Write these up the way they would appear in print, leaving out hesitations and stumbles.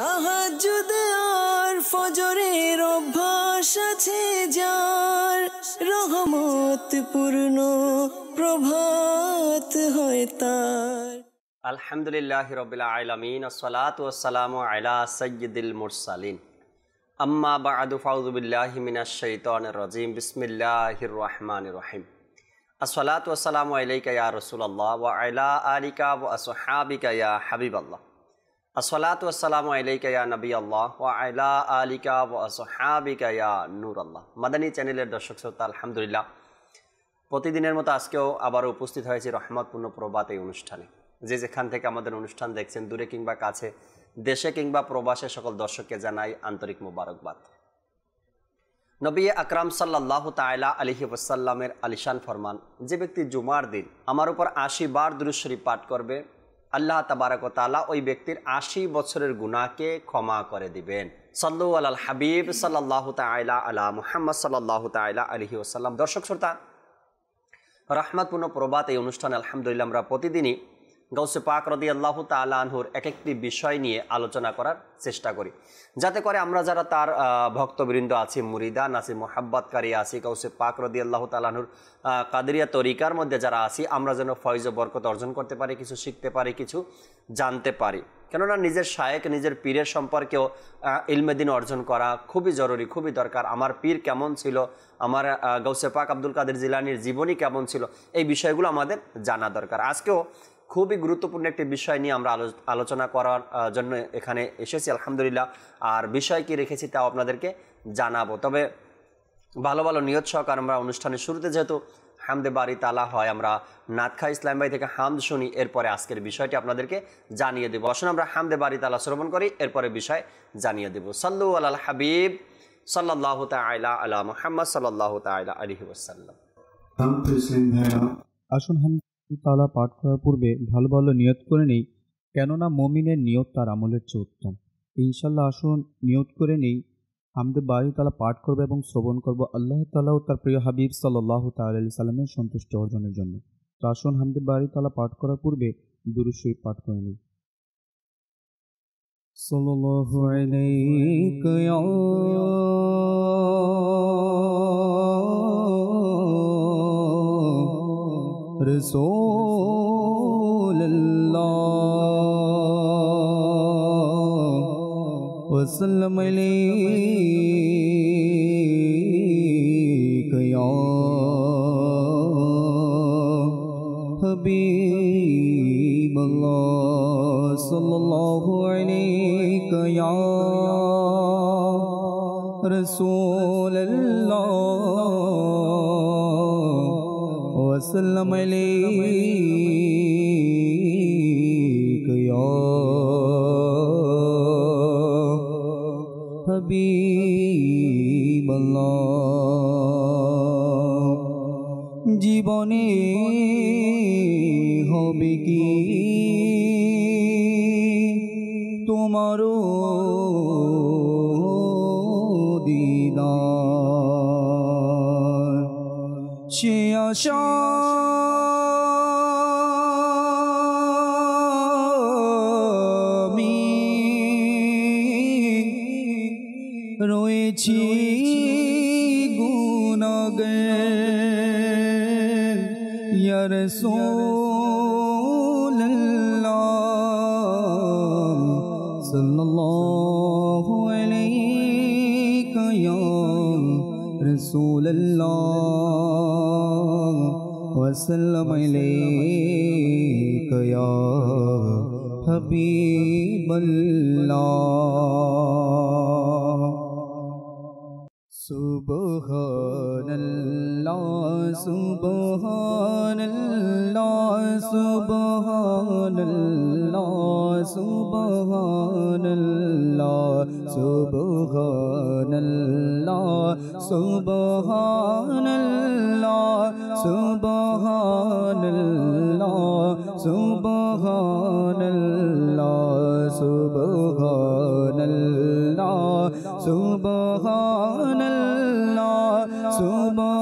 তাহাজ্জুদ আর ফজরের অভ্যাস আছে যার, রহমত পূর্ণ প্রভাত হয় তার। আলহামদুলিল্লাহি রাব্বিল আলামিন, আসসালাতু ওয়াসসালামু আলা সাইয়্যিদিল মুরসালিন, আম্মা বা'দু, ফাউযু বিল্লাহি মিনাশ শাইতানির রাজীম, বিসমিল্লাহির রহমানির রহিম। আসসালাতু ওয়াসসালামু আলাইকা ইয়া রাসূলুল্লাহ ওয়া আলা আলিকা ওয়া আসহাবিকা ইয়া হাবিবাল্লাহ। আসসালাতু ওয়াসসালামু আলাইকা ইয়া নবিয়াল্লাহ ওয়া আলা আলিকা ওয়া আসহাবিকা ইয়া নূরাল্লাহ। মাদানী চ্যানেলের দর্শক শ্রোতা, আলহামদুলিল্লাহ প্রতিদিনের মতো আজকেও আবার উপস্থিত হয়েছি রহমতপূর্ণ প্রভাত এই অনুষ্ঠানে। যে যেখান থেকে আমাদের অনুষ্ঠান দেখছেন, দূরে কিংবা কাছে, দেশে কিংবা প্রবাসে, সকল দর্শককে জানাই আন্তরিক মোবারকবাদ। নবী আকরাম সাল্লাল্লাহু তাআলা আলাইহি ওয়াসাল্লামের আলিশান ফরমান, যে ব্যক্তি জুমার দিন আমার উপর ৮০ বার দুরূদ শরীফ পাঠ করবে, আল্লাহ তাবারক ওয়া তাআলা ওই ব্যক্তির ৮০ বছরের গুনাহকে ক্ষমা করে দিবেন। সাল্লু আলাল হাবিব সাল্লাল্লাহু তাআলা আলা মুহাম্মদ সাল্লাল্লাহু তাআলা আলাইহি ওয়াসাল্লাম। দর্শক শ্রোতা, রহমতপূর্ণ প্রভাত এই অনুষ্ঠানে আলহামদুলিল্লাহ আমরা প্রতিদিনই গাউসে পাক রাদিয়াল্লাহু তাআলা আনহুর এক একটি বিষয় নিয়ে আলোচনা করার চেষ্টা করি, যাতে করে আমরা যারা তার ভক্তবৃন্দ আছি, মুরিদান আছি, মোহাব্বতকারী আছি, গাউসে পাক রাদিয়াল্লাহু তাআলা আনহুর কাদেরিয়া তরিকার মধ্যে যারা আছি, আমরা যেন ফয়জ ও বরকত অর্জন করতে পারি, কিছু শিখতে পারি, কিছু জানতে পারি। কেননা নিজের শায়েখ, নিজের পীরের সম্পর্কেও ইলমে দ্বীন অর্জন করা খুবই জরুরি, খুবই দরকার। আমার পীর কেমন ছিল, আমার গাউসে পাক আব্দুল কাদের জিলানীর জীবনী কেমন ছিল, এই বিষয়গুলো আমাদের জানা দরকার। আজকেও খুবই গুরুত্বপূর্ণ একটি বিষয় নিয়ে আমরা আলোচনা করার জন্য এখানে এসেছি আলহামদুলিল্লাহ। আর বিষয় কি রেখেছি তাও আপনাদেরকে জানাবো। তবে ভালো ভালো নিয়ত সহকার আমরা অনুষ্ঠানের শুরুতে যেহেতু হামদে বারি তালা হয়, আমরা নাতখা ইসলাম ভাই থেকে হামদ শুনি, এরপরে আজকের বিষয়টি আপনাদেরকে জানিয়ে দেবো। আসুন আমরা হামদে বারি তালা শ্রবণ করি, এরপরে বিষয় জানিয়ে দেবো। সাল্লু আলাল হাবিব সাল্লাল্লাহু তাআলা আলা মুহাম্মদ সাল্লাল্লাহু তাআলা আলাইহি ওয়াসাল্লাম। আসুন তাআলা পাঠ করার পূর্বে ভালো ভালো নিয়ত করে নেই, কেননা মুমিনের নিয়ত তার আমলের চেয়ে উত্তম। ইনশাল্লাহ আসুন নিয়ত করে নেই, হামদে বারি তাআলা পাঠ করব এবং শ্রবণ করব আল্লাহ তাআলা ও তার প্রিয় হাবিব সাল্লাল্লাহু তাআলা আলাইহি সাল্লামের সন্তুষ্টি অর্জনের জন্য। তো আসুন হামদে বারি তাআলা পাঠ করার পূর্বে দুরূদ শরীফ পাঠ করে নেই। সাল্লাল্লাহু আলাইকা ইয়া রাসূলুল্লাহ ওয়া সাল্লাম আলাইকা ইয়া হাবিবাল্লাহ সাল্লাল্লাহু আলাইকা ইয়া রাসূলুল্লাহ وسلم عليك يا حبيب الله জীবনে হবে কি তোমারও দিদার, সে আশা আমি রয়েছি গুনাহগার, ইয়া রাসূলুল্লাহ সাল্লাল্লাহু আলাইকা ইয়া রাসূলুল্লাহ ওয়া সাল্লাম আলাইকা ইয়া হাবিবাল্লাহ। সুবহানাল্লাহ সুবহানাল্লাহ সুবহানাল্লাহ সুবহানাল্লাহ সুবহানাল্লাহ সুবহানাল্লাহ সুবহানাল্লাহ সুবহানাল্লাহ সুবহানাল্লাহ সুবহানাল্লাহ সুবহানাল্লাহ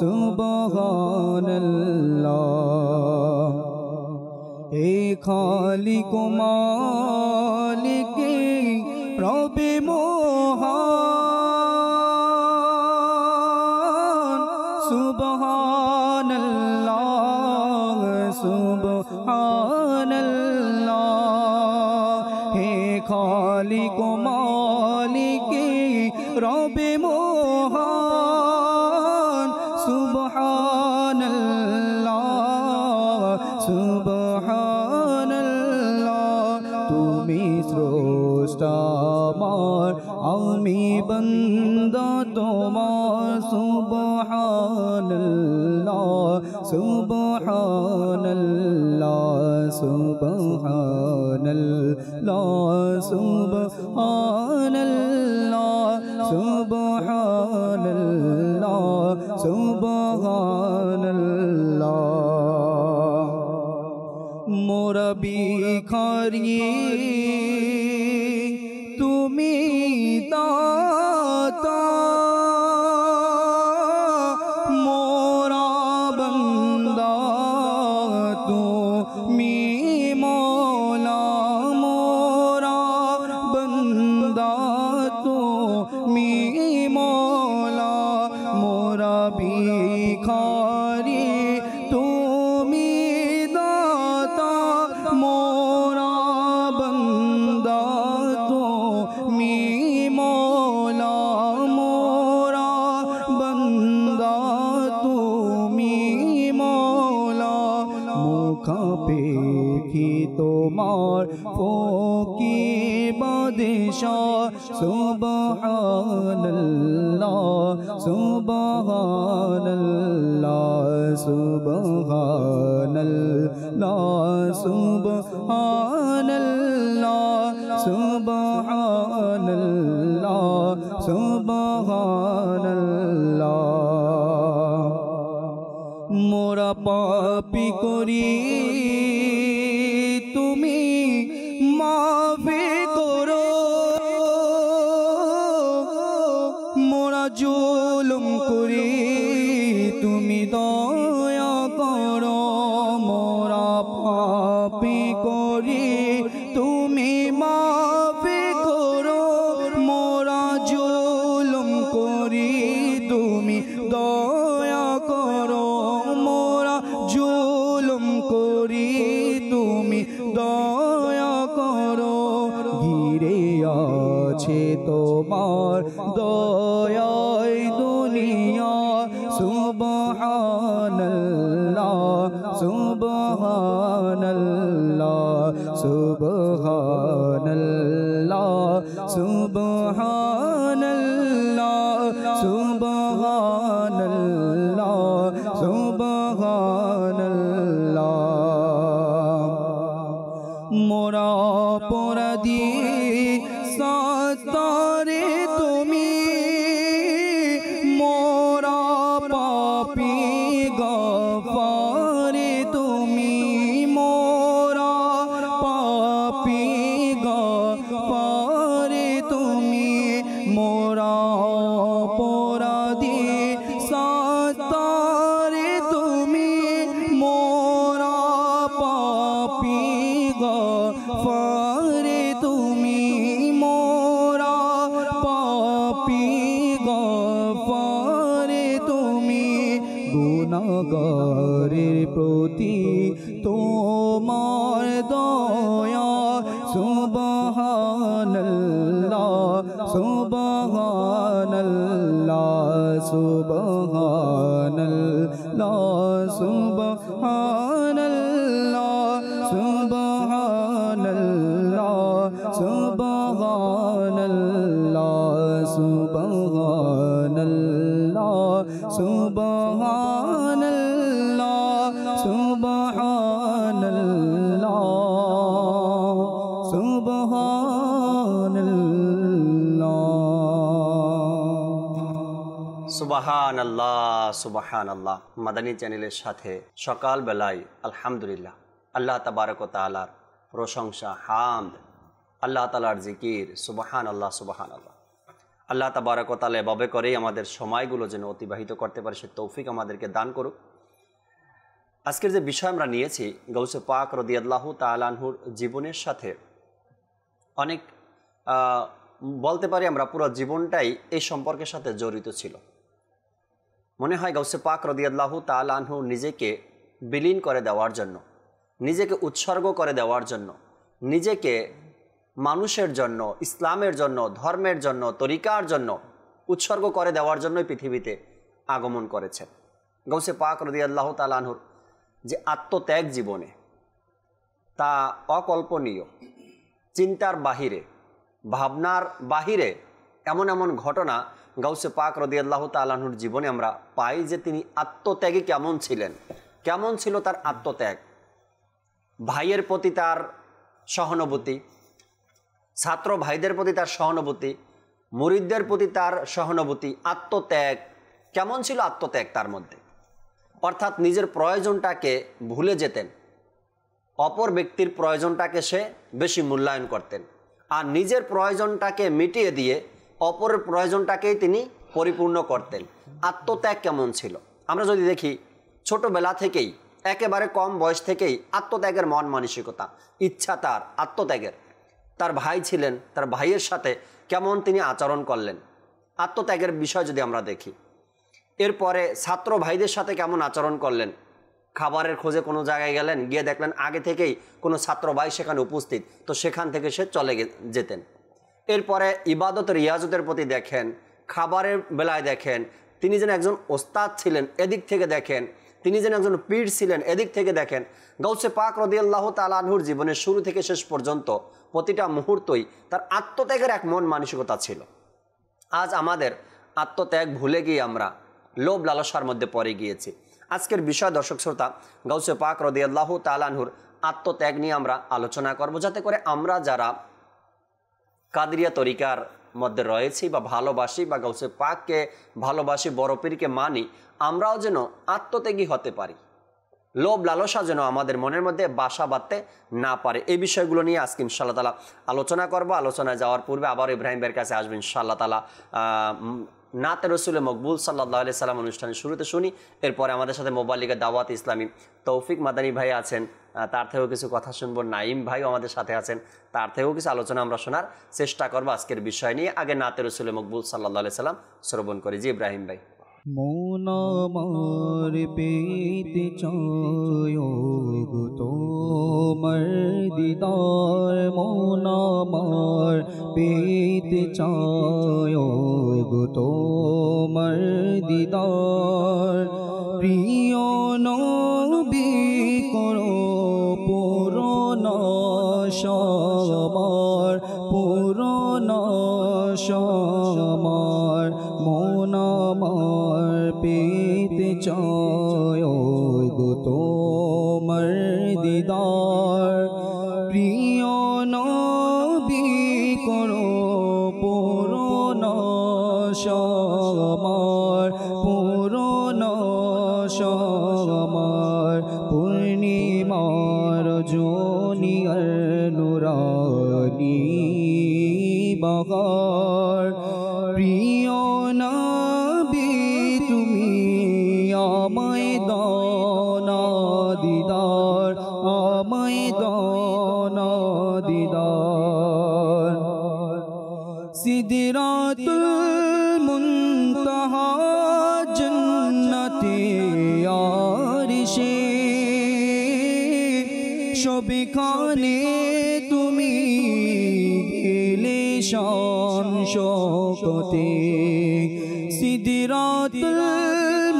সুবহানাল্লাহ। খালিক মালিক রবে মহান সুবহানাল্লাহ সুবহানাল্লাহ হে খালিক মালিক রবে মহান সুবহানাল্লাহ সুবহানাল্লাহ তুমি স্রষ্টা আমার আমি বান্দা তোমার সুবহানাল্লাহ সুবহানাল্লাহ সুবহানাল্লাহ সুবহানাল্লাহ সুবহানাল্লাহ সুবহানাল্লাহ মোরা ভিখারি তুমি দাতা মোরা বান্দা তুমি মওলা মোরা বান্দা তুমি মওলা মোরা ভিখারি তুমি দাতা মোরা বান্দা তুমি মওলা মোরা বান্দা তুমি মওলা মুখাপেক্ষী তোমার ফকির বাদশাহ সুবহানাল্লাহ সুবহানাল্লাহ সুবহানাল্লাহ সুবহানাল্লাহ সুবহানাল্লাহ সুবহানাল্লাহ মোরা পাপী করি তুমি মাফি করো মোরা জুলুম করি তুমি দয়া করো মোরা পাপী করি তুমি মাফি করো মোরা জুলুম করি তুমি দয়া করো মোরা জুলুম করি তুমি দয়া করো ঘিরে আছে তোমার দয়ায় দুনিয়া সুবহানাল্লাহ সুবহানাল্লাহ সুবহানাল্লাহ সুবহানাল্লাহ সুবহানাল্লাহ সুবহানাল্লাহ মোরা অপরাধী সত্তারে তুমি মোরা পাপী গফারে তুমি মোরা পাপী গফারে তুমি মোরা অপরাধী সত্তারে তুমি মোরা পাপী গফারে তুমি মোরা পাপী গফারে তুমি গুনাহগারের প্রতি তোমার দয়া সুবহানাল্লাহ সুবহানাল্লাহ সুবহানাল্লাহ সুবহানাল্লাহ সুবহানাল্লাহ সুবহানাল্লাহ সুবহানাল্লাহ সুবহানাল্লাহ সুবহানাল্লাহ সুবহানাল্লাহ সুবহানাল্লাহ সুবহানাল্লাহ মাদানী চ্যানেলের সাথে সকাল বেলায় আলহামদুলিল্লাহ আল্লাহ তাবারক ওয়া তাআলার প্রশংসা হামদ আল্লাহ তাআলার জিকির সুবহানাল্লাহ সুবহানাল্লাহ আল্লাহ তাবারক ওয়া তাআলা এভাবে করেই আমাদের সময়গুলো যেন অতিবাহিত করতে পারে সে তৌফিক আমাদেরকে দান করুক। আজকের যে বিষয় আমরা নিয়েছি গৌসে পাক রাদিয়াল্লাহু তাআলা আনহুর জীবনের সাথে অনেক বলতে পারি আমরা পুরো জীবনটাই এই সম্পর্কের সাথে জড়িত ছিল। মনে হয় গৌসে পাক রাদিয়াল্লাহু তাআলা আনহু নিজেকে বিলীন করে দেওয়ার জন্য, নিজেকে উৎসর্গ করে দেওয়ার জন্য, নিজেকে মানুষের জন্য, ইসলামের জন্য, ধর্মের জন্য, তরিকার জন্য উৎসর্গ করে দেওয়ার জন্যই পৃথিবীতে আগমন করেছেন। গৌসে পাক রাদিয়াল্লাহু তাআলা আনহুর যে আত্মত্যাগ জীবনে, তা অকল্পনীয়, চিন্তার বাহিরে, ভাবনার বাহিরে এমন এমন ঘটনা গৌসে পাক রাদিয়াল্লাহু তাআলা আনহুর জীবনে আমরা পাই যে তিনি আত্মত্যাগী কেমন ছিলেন, কেমন ছিল তার আত্মত্যাগ। ভাইয়ের প্রতি তার সহানুভূতি, ছাত্র ভাইদের প্রতি তার সহানুভূতি, মুরিদদের প্রতি তার সহানুভূতি, আত্মত্যাগ কেমন ছিল আত্মত্যাগ তার মধ্যে। অর্থাৎ নিজের প্রয়োজনটাকে ভুলে যেতেন, অপর ব্যক্তির প্রয়োজনটাকে সে বেশি মূল্যায়ন করতেন, আর নিজের প্রয়োজনটাকে মিটিয়ে দিয়ে অপরের প্রয়োজনটাকেই তিনি পরিপূর্ণ করতেন। আত্মত্যাগ কেমন ছিল আমরা যদি দেখি, ছোটবেলা থেকেই, একেবারে কম বয়স থেকেই আত্মত্যাগের মন মানসিকতা, ইচ্ছা তার আত্মত্যাগের। তার ভাই ছিলেন, তার ভাইয়ের সাথে কেমন তিনি আচরণ করলেন, আত্মত্যাগের বিষয় যদি আমরা দেখি। এরপরে ছাত্র ভাইদের সাথে কেমন আচরণ করলেন, খাবারের খোঁজে কোনো জায়গায় গেলেন, গিয়ে দেখলেন আগে থেকেই কোনো ছাত্র ভাই সেখানে উপস্থিত, তো সেখান থেকে সে চলে যেতেন। এরপরে ইবাদত রিয়াজতের প্রতি দেখেন, খাবারের বেলায় দেখেন, তিনি যেন একজন ওস্তাদ ছিলেন এদিক থেকে দেখেন, তিনি যেন একজন পীর ছিলেন এদিক থেকে দেখেন। গৌসে পাক রাদিয়াল্লাহু তাআলা আনহুর জীবনের শুরু থেকে শেষ পর্যন্ত প্রতিটা মুহূর্তই তার আত্মত্যাগের এক মন মানসিকতা ছিল। আজ আমাদের আত্মত্যাগ ভুলে গিয়ে আমরা লোভ লালসার মধ্যে পড়ে গিয়েছি। আজকের বিষয় দর্শক শ্রোতা, গৌসে পাক রাদিয়াল্লাহু তাআলা আনহুর আত্মত্যাগ নিয়ে আমরা আলোচনা করব, যাতে করে আমরা যারা কাদরিয়া তরিকার মধ্যে রয়েছি বা ভালোবাসি বা গৌসে পাককে ভালোবাসি, বড় পীরকে মানি, আমরাও যেন আত্মত্যাগী হতে পারি, লোভ লালসা যেন আমাদের মনের মধ্যে বাসা বাঁধতে না পারে। এই বিষয়গুলো নিয়ে আজকে ইনশাআল্লাহ তাআলা আলোচনা করব। আলোচনায় যাওয়ার পূর্বে আবার ইব্রাহিম ভাইয়ের কাছে আসবেন ইনশাআল্লাহ তাআলা। নাতে রসুল মকবুল সাল্লাল্লাহু আলাইহি সাল্লাম অনুষ্ঠানের শুরুতে শুনি, এরপরে আমাদের সাথে মোবাইল লিগের দাওয়াত ইসলামী তৌফিক মাদানী ভাই আছেন, তার থেকেও কিছু কথা শুনবো। নাইম ভাইও আমাদের সাথে আছেন, তার থেকেও কিছু আলোচনা আমরা শোনার চেষ্টা করবো আজকের বিষয় নিয়ে। আগে নাতে রসুল মকবুল সাল্লাল্লাহু আলাইহি সাল্লাম শ্রবণ করি। জি ইব্রাহিম ভাই। মন আমার পেতে চায় গো তোমার দিদার, মন আমার পেতে চায় গো তোমার দিদার, প্রিয় নবী করো পূরণ আমার, পূরণ আমার, মন আমার পেতে চায় গো তোমার দিদার, প্রিয় নবী করো পূরণ আমার, পূরণ আমার, পূর্ণিমার জনিয়ার নুরানি বাগার, প্রিয় নবী তুমি আমায় দানা দিদার, আমায় দানা দিদার, সিদরাতুল মুনতাহা জান্নাতে আরশে, সবিখানে তুমি গেলে শান শওকতে, সিদরাতুল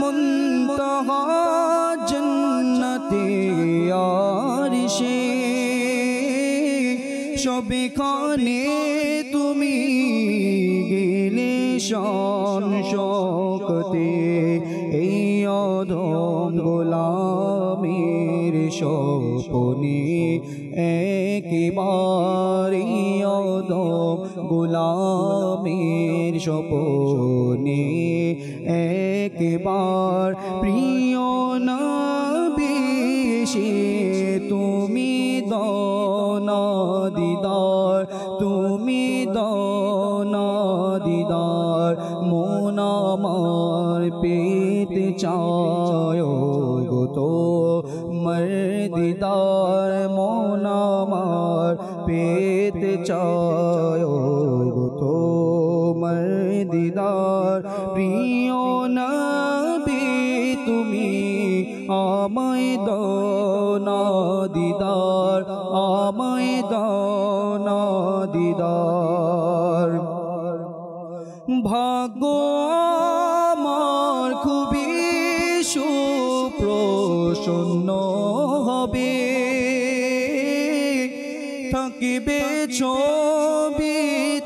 মুনতাহা জান্নাতে আরশে, সবিখানে তুমি গেলে শান শওকতে, এই অধম গোলামের স্বপনে একবার, এই অধম গোলামের স্বপনে একবার, প্রিয় নবী সে তুমি দানা দিদার, তুমি দানা দিদার, মন আমার পেতে চায় গো তো দিদার মন আমার পেতে চায় গো তোমার দিদার প্রিয় নবী তুমি আমায় দাও না দিদার আমায় দাও না দিদার ভাগ্য আমার খুবই সুপ্রসন্ন হবে থাকিবে ছবি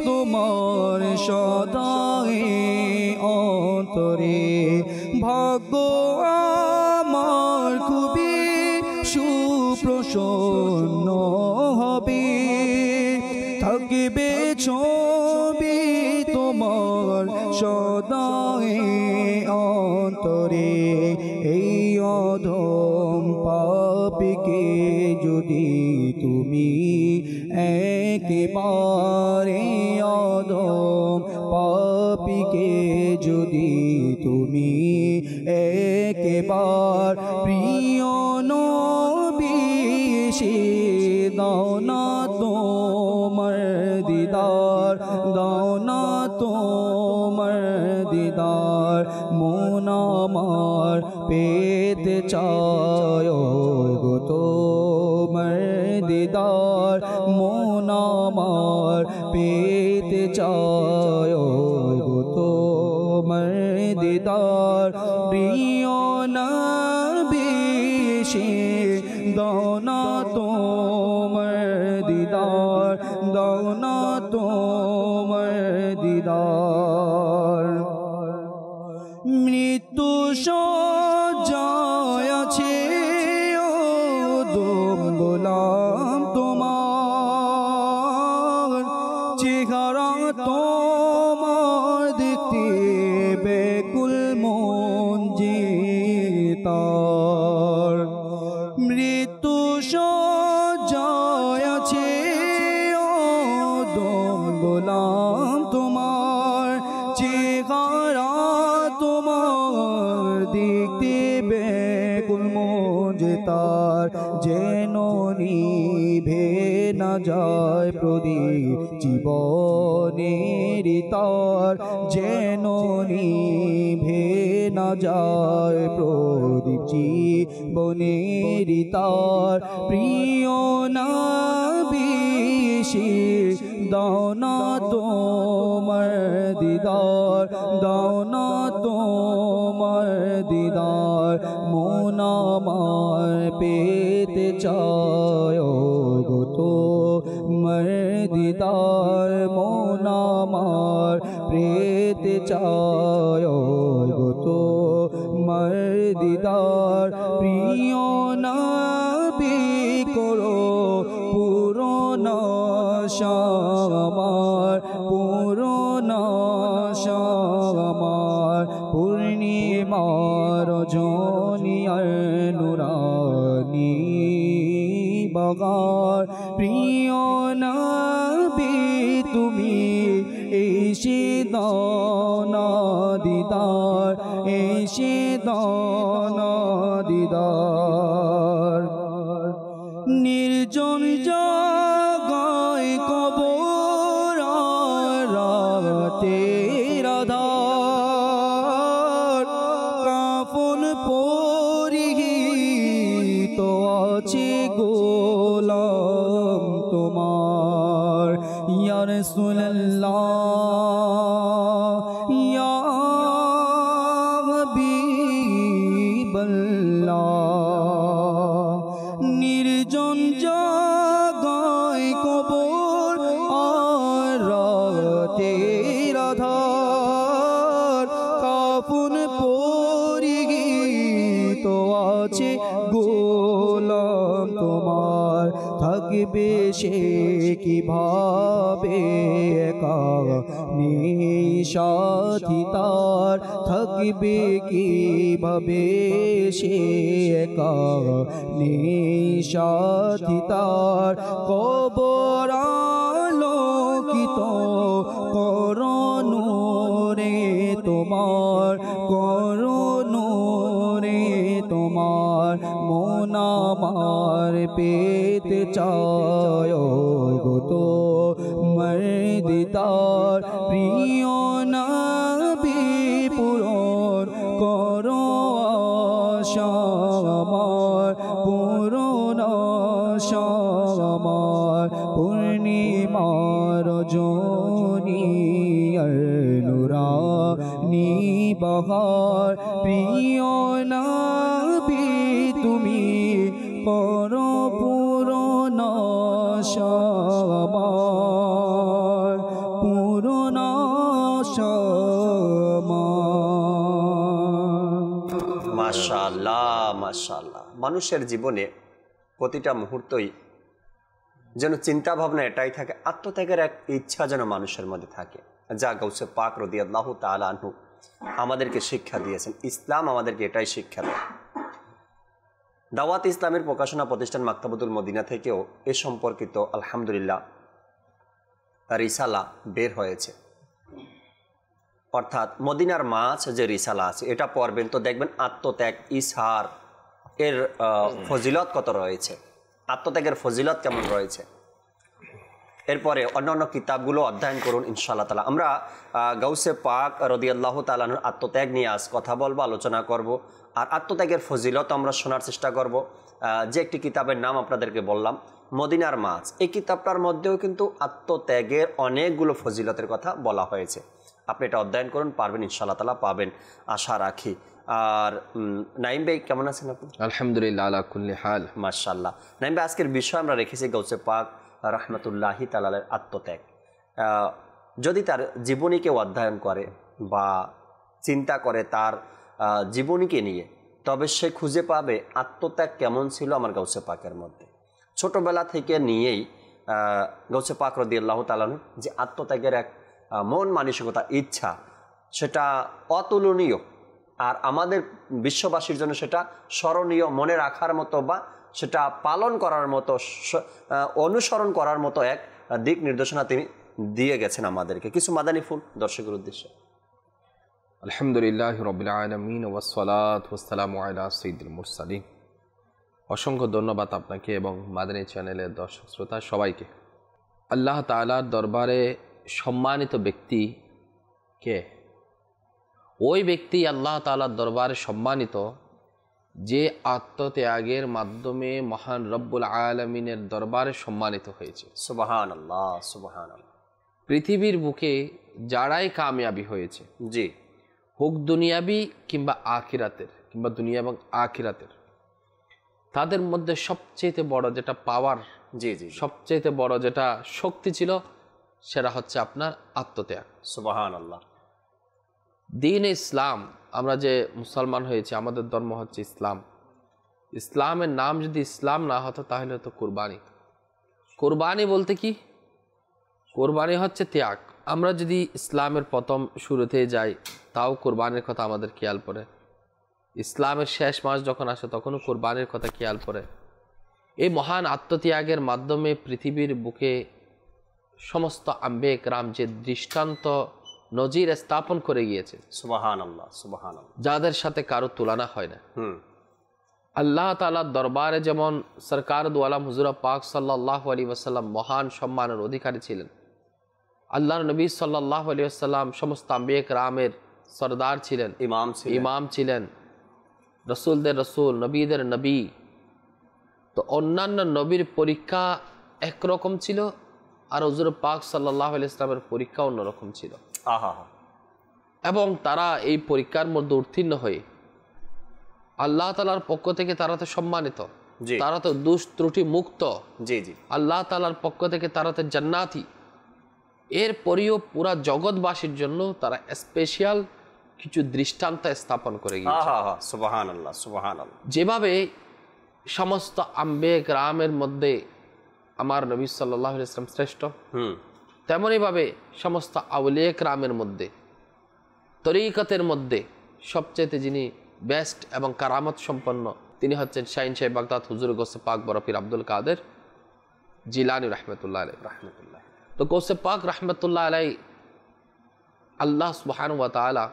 তোমার সদাই অন্তরে ভাগ্য আমার খুবই সুপ্রসন্ন হবে থাকিবে ছবি তোমার সদাই অন্তরে এই অধম পাপীকে যদি তুমি একেবারে অধম পাপীকে যদি তুমি একেবার প্রিয় নবী দাও না তোমার দিদার দাও না তোমার দিদার মন আমার পেতে চায় গো তোমার দিদার মন আমার পেতে চায় গো তোমার দিদার প্রিয় নবী দাও না তোমার দিদার দাও না তোমার দিদার মৃত্যু সজ্জায় আছে ও দম গোলাম তোমার চেহারা তোমার দেখতে বেকুল মন যে তার মৃত্যু সজ্জায় আছে ও দম গোলাম তোমার চেহারা তোমার দেখতে বেকুল মন যে তার যেন নিভে না যায় প্রদীপ জীবনের তার যেন নিভে না যায় প্রদীপ জীবনের তার প্রিয় নবী দাও না তোমার দিদার দাও না তোমার দিদার মন আমার পেতে চায় গো তোমার দিদার মন আমার পেতে চায় গো তোমার দিদার প্রিয় নবী করো পুরনো আমার পুরনো আমার পূর্ণিমার রজনীর নুরানি বাগার প্রিয় নবী তুমি এসে দাও না দিদার এসে দাও না দিদার নির্জন জায়গায় কবর রাতের আধার কাফন পরিহিত আছে গোলাম তোমার ইয়া রাসূলুল্লাহ ইয়া হাবিবাল্লাহ নির্জন জায়গায় কবর আর রাতের আধার কাফন পরিহিত আছে গোলাম তোমার থাকবে সে কিভাবে একা সাথী তার থাকবে কিভাবে সে একা সাথী তার কবর আলোকিত করুন রে তোমার করুন রে তোমার মন আমার পেতে চায় গো তো মর্দিদার প্রিয় নবী পূরণ করো আশা আমার পূরণ আশা আমার পূর্ণিমার রজনী আর নুরানি বাহার প্রিয় নবী তুমি করো পূরণ আশা আমার পূরণ আশা আমার। মাশাআল্লাহ মাশাআল্লাহ। মানুষের জীবনে প্রতিটা মুহূর্তই যেন চিন্তা ভাবনা এটাই থাকে, আত্মত্যাগের এক ইচ্ছা যেন মানুষের মধ্যে থাকে, যা গাউসে পাক রাদিয়াল্লাহু তাআলা আনহু আমাদেরকে শিক্ষা দিয়েছেন। ইসলাম আমাদেরকে এটাই শিক্ষা দেয়। দাওয়াত ইসলামের প্রকাশনা প্রতিষ্ঠান মাকতাবুল মদিনা থেকেও এ সম্পর্কিত আলহামদুলিল্লাহ রিসালা বের হয়েছে। অর্থাৎ মদিনার মাছ যে রিসালা আছে এটা পড়বেন তো দেখবেন আত্মত্যাগ ইসহার এর ফজিলত কত রয়েছে, আত্মত্যাগের ফজিলত কেমন রয়েছে। এরপরে অন্যান্য কিতাবগুলো অধ্যয়ন করুন ইনশাআল্লাহ তাআলা। আমরা গাউসে পাক রাদিয়াল্লাহু তাআলা আনহুর আত্মত্যাগ নিয়ে আজ কথা বলবো, আলোচনা করব। আর আত্মত্যাগের ফজিলত আমরা শোনার চেষ্টা করব। যে একটি কিতাবের নাম আপনাদেরকে বললাম মদিনার মাছ, এই কিতাবটার মধ্যেও কিন্তু আত্মত্যাগের অনেকগুলো ফজিলতের কথা বলা হয়েছে। আপনি এটা অধ্যয়ন করুন, পারবেন ইনশাআল্লাহ তাআলা, পাবেন আশা রাখি। আর নাইম ভাই কেমন আছেন আপনি? আলহামদুলিল্লাহ আলা কুল্লি হাল। মাশাআল্লাহ। নাইম ভাই, আজকের বিষয় আমরা রেখেছি গাউসে পাক রহমতুল্লাহি তাআলার আত্মত্যাগ। যদি তার জীবনীকে অধ্যয়ন করে বা চিন্তা করে তার জীবনীকে নিয়ে, তবে সে খুঁজে পাবে আত্মত্যাগ কেমন ছিল আমার গাউসে পাকের মধ্যে। ছোটবেলা থেকে নিয়েই গাউসে পাক রাদিয়াল্লাহু তাআলা যে আত্মত্যাগের এক মন মানসিকতা, ইচ্ছা, সেটা অতুলনীয়। আর আমাদের বিশ্ববাসীর জন্য সেটা স্মরণীয়, মনে রাখার মতো বা সেটা পালন করার মতো, অনুসরণ করার মতো এক দিক নির্দেশনা তিনি দিয়ে গেছেন আমাদেরকে। কিছু মাদানী ফুল দর্শকের উদ্দেশ্যে। আলহামদুলিল্লাহ রাব্বিল আলামিন ওয়াসসালাতু ওয়াসসালামু আলা সাইয়্যিদিল মুরসালিন। অসংখ্য ধন্যবাদ আপনাকে এবং মাদানী চ্যানেলের দর্শক শ্রোতা সবাইকে। আল্লাহ তাআলার দরবারে সম্মানিত ব্যক্তি কে? ওই ব্যক্তি আল্লাহ তাআলার দরবারে সম্মানিত যে আত্মত্যাগের মাধ্যমে মহান রব্বুল আলামিনের দরবারে সম্মানিত হয়েছে। সুবহানাল্লাহ সুবহানাল্লাহ। পৃথিবীর বুকে যারাই কামিয়াবি হয়েছে, জি, হোক দুনিয়াবি কিংবা আখিরাতের, কিংবা দুনিয়া এবং আখিরাতের, তাদের মধ্যে সবচেয়ে বড় যেটা পাওয়ার, জি জি, সবচেয়ে বড় যেটা শক্তি ছিল সেটা হচ্ছে আপনার আত্মত্যাগ। সুবহানাল্লাহ। দ্বীন ইসলাম, আমরা যে মুসলমান হয়েছি, আমাদের ধর্ম হচ্ছে ইসলাম। ইসলামের নাম যদি ইসলাম না হতো তাহলে হতো কুরবানি। কুরবানি বলতে কি? কুরবানি হচ্ছে ত্যাগ। আমরা যদি ইসলামের প্রথম শুরুতে যাই তাও কুরবানির কথা আমাদের খেয়াল পড়ে। ইসলামের শেষ মাস যখন আসে তখনও কুরবানির কথা খেয়াল পড়ে। এই মহান আত্মত্যাগের মাধ্যমে পৃথিবীর বুকে সমস্ত আম্বে একরাম যে দৃষ্টান্ত নজির স্থাপন করে গিয়েছে, সুবহানাল্লাহ সুবহানাল্লাহ, যাদের সাথে কারো তুলনা হয় না। আল্লাহ তাআলার দরবারে যেমন সরকার দু আলম হুজুর পাক সাল্লাল্লাহু আলাইহি ওয়াসাল্লাম মহান সম্মানের অধিকারী ছিলেন, আল্লাহর নবী সাল্লাল্লাহু আলাইহি ওয়াসাল্লাম সমস্ত আম্বিয়া কেরামের সরদার ছিলেন, ইমাম ছিলেন, রসুলদের রসুল, নবীদের নবী। তো অন্যান্য নবীর পরীক্ষা একরকম ছিল আর হুজুর পাক সাল্লাল্লাহু আলাইহি ওয়াসাল্লামের পরীক্ষা অন্যরকম ছিল। এবং তারা এই পরীক্ষার মধ্যে উত্তীর্ণ হয়ে আল্লাহ তাআলার পক্ষ থেকে তারা তো সম্মানিত, তারা তো দোষ ত্রুটি মুক্ত, আল্লাহ তাআলার পক্ষ থেকে তারা তো জান্নাতি। এরপরেও পুরা জগৎবাসীর জন্য তারা স্পেশাল কিছু দৃষ্টান্ত স্থাপন করে গিয়েছে। সুবহানাল্লাহ সুবহানাল্লাহ। যেভাবে সমস্ত আম্বে গ্রামের মধ্যে আমার নবী সাল্লাল্লাহু আলাইহি ওয়াসাল্লাম শ্রেষ্ঠ, তেমনইভাবে সমস্ত আউলিয়া কেরামের মধ্যে, তরিকতের মধ্যে সবচেয়ে যিনি বেস্ট এবং কারামত সম্পন্ন তিনি হচ্ছেন শাহিন শাহ বাগদাদ হুজুর গৌসে পাক বরফির আব্দুল কাদের জিলানী রহমতুল্লাহ আলাইহি। তো গৌসে পাক রহমতুল্লাহ আলাইহি আল্লাহ সুবহানাহু ওয়া তাআলা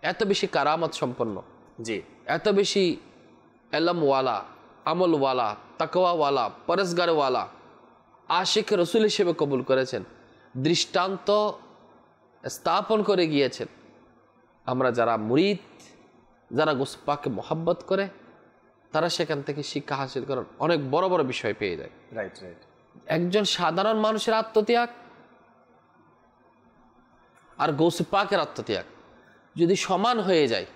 এত বেশি কারামত সম্পন্ন, এত বেশি এলমওয়ালা, আমলওয়ালা, তাকওয়াওয়ালা, পরেজগারওয়ালা, আশিক রসুল হিসেবে কবুল করেছেন, দৃষ্টান্ত স্থাপন করে গিয়েছেন। আমরা যারা মুরিদ, যারা গোসে পাককে মহব্বত করে, তারা সেখান থেকে শিক্ষা হাসিল করার অনেক বড় বড় বিষয় পেয়ে যায়। Right right. একজন সাধারণ মানুষের আত্মত্যাগ আর গৌসে পাকের আত্মত্যাগ যদি সমান হয়ে যায়,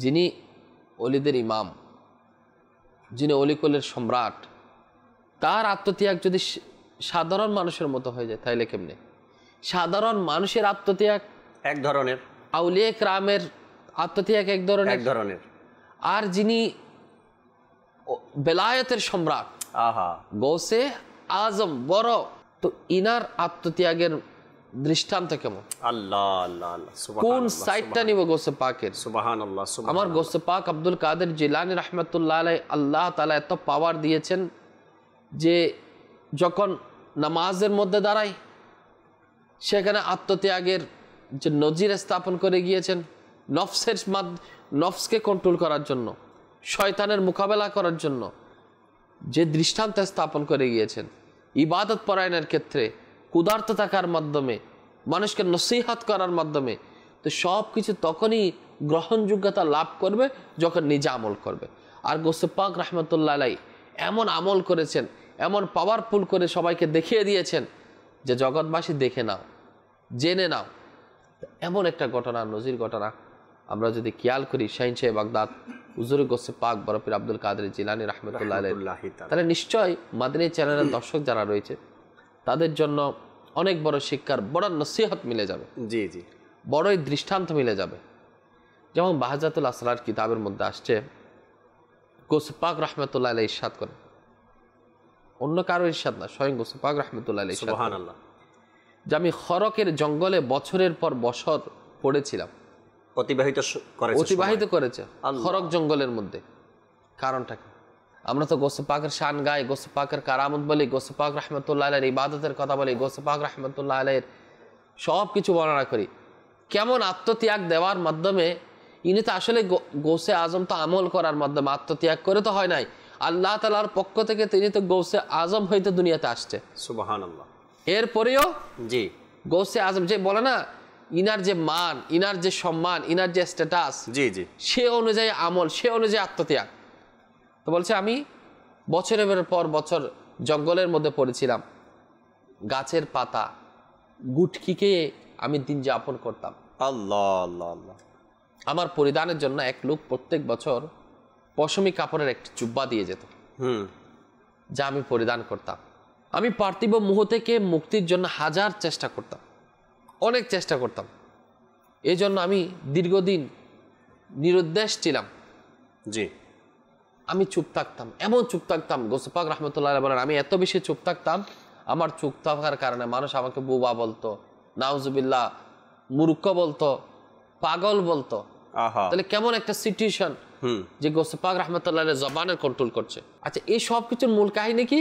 যিনি অলিদের ইমাম, যিনি অলিকুলের সম্রাট, তার আত্মত্যাগ যদি সাধারণ মানুষের মতো হয়ে যায়, তাইলে কেমনে? সাধারণ মানুষের আত্মত্যাগ এক ধরনের, আউলিয়া কেরামের আত্মত্যাগ এক ধরনের, আর যিনি বেলায়েতের সম্রাট, আহা, গৌসে আজম বড়, তো ইনার আত্মত্যাগের দৃষ্টান্ত কেমন? আল্লাহ আল্লাহ আল্লাহ, কোন সাইডটা নিব গৌসে পাকের? সুবহানাল্লাহ। আমার গৌসে পাক আব্দুল কাদের জিলানী রহমতুল্লাহ আলাইহি, আল্লাহ তাআলা এত পাওয়ার দিয়েছেন যে যখন নামাজের মধ্যে দাঁড়ায় সেখানে আত্মত্যাগের যে নজির স্থাপন করে গিয়েছেন, নফসকে কন্ট্রোল করার জন্য, শয়তানের মোকাবেলা করার জন্য যে দৃষ্টান্ত স্থাপন করে গিয়েছেন, ইবাদত পরায়ণের ক্ষেত্রে ক্ষুধার্ত থাকার মাধ্যমে, মানুষকে নসিহত করার মাধ্যমে, তো সব কিছু তখনই গ্রহণযোগ্যতা লাভ করবে যখন নিজে আমল করবে। আর গৌসে পাক রহমতুল্লাহ আলাইহি এমন আমল করেছেন, এমন পাওয়ারফুল করে সবাইকে দেখিয়ে দিয়েছেন যে জগৎবাসী দেখে নাও, জেনে নাও। এমন একটা ঘটনা, নজির ঘটনা আমরা যদি খেয়াল করি, শাহিনশাহ বাগদাদ হুজুর গৌসে পাক বড় পীর আব্দুল কাদের জিলানী রহমতুল্লাহ আলাইহি, তাহলে নিশ্চয় মাদানী চ্যানেলের দর্শক যারা রয়েছে তাদের জন্য অনেক বড় শিক্ষার, বড় নসিহত মিলে যাবে। জি জি, বড়ই দৃষ্টান্ত মিলে যাবে। যেমন বাহাজাতুল আসরার কিতাবের মধ্যে আসছে, গৌসে পাক রহমতুল্লাহ আলাইহি ইরশাদ করেন, অন্য কারো ইরশাদ না, স্বয়ং গৌসে পাক রহমতুল্লাহ আলাইহি ইরশাদ করেন, সুবহানাল্লাহ, যে আমি খরকের জঙ্গলে বছরের পর বছর পড়েছিলাম, অতিবাহিত করেছে খরক জঙ্গলের মধ্যে। কারণটা কি? আমরা তো গৌসে পাকের শান গাই, গৌসে পাকের কারামত বলি, গৌসে পাক রহমতুল্লাহ আলাইহির ইবাদতের কথা বলি, গৌসে পাক রহমতুল্লাহ আলাইহির সব কিছু বর্ণনা করি। কেমন আত্মত্যাগ দেওয়ার মাধ্যমে, ইনি তো আসলে গৌসে আজম তো আমল করার মাধ্যমে আত্মত্যাগ করে তো হয় নাই, আল্লাহ তাআলার পক্ষ থেকে তিনি তো গৌসে আজম হইতে দুনিয়াতে আসছে। সুবহানাল্লাহ। এরপরেও জি, গৌসে আজম যে বলে না, ইনার যে মান, ইনার যে সম্মান, ইনার যে স্ট্যাটাস, জি জি, সে অনুযায়ী আমল, সে অনুযায়ী আত্মত্যাগ। তো বলছে আমি বছরের পর বছর জঙ্গলের মধ্যে পড়েছিলাম, গাছের পাতা গুটকিকে আমি দিন যাপন করতাম। আল্লাহ আল্লাহ আল্লাহ। আমার পরিধানের জন্য এক লোক প্রত্যেক বছর পশমি কাপড়ের একটি জুব্বা দিয়ে যেত, যা আমি পরিধান করতাম। আমি পার্থিব মোহ থেকে মুক্তির জন্য হাজার চেষ্টা করতাম, অনেক চেষ্টা করতাম। এই জন্য আমি দীর্ঘদিন নিরুদ্দেশ ছিলাম। জি, আমি চুপ থাকতাম, এমন চুপ থাকতাম, গৌসে পাক রহমতুল্লাহ আলাইহি বলেন, আমি এত বেশি চুপ থাকতাম, আমার চুপ থাকার কারণে মানুষ আমাকে বুবা বলতো, নাউজুবিল্লাহ, মূর্খ বলতো, পাগল বলতো। তাহলে কেমন একটা সিচুয়েশন যে গৌসে পাক রহমতুল্লাহ আলাইহি জবানের কন্ট্রোল করছে। আচ্ছা, এই সব কিছুর মূল কাহিনী কি?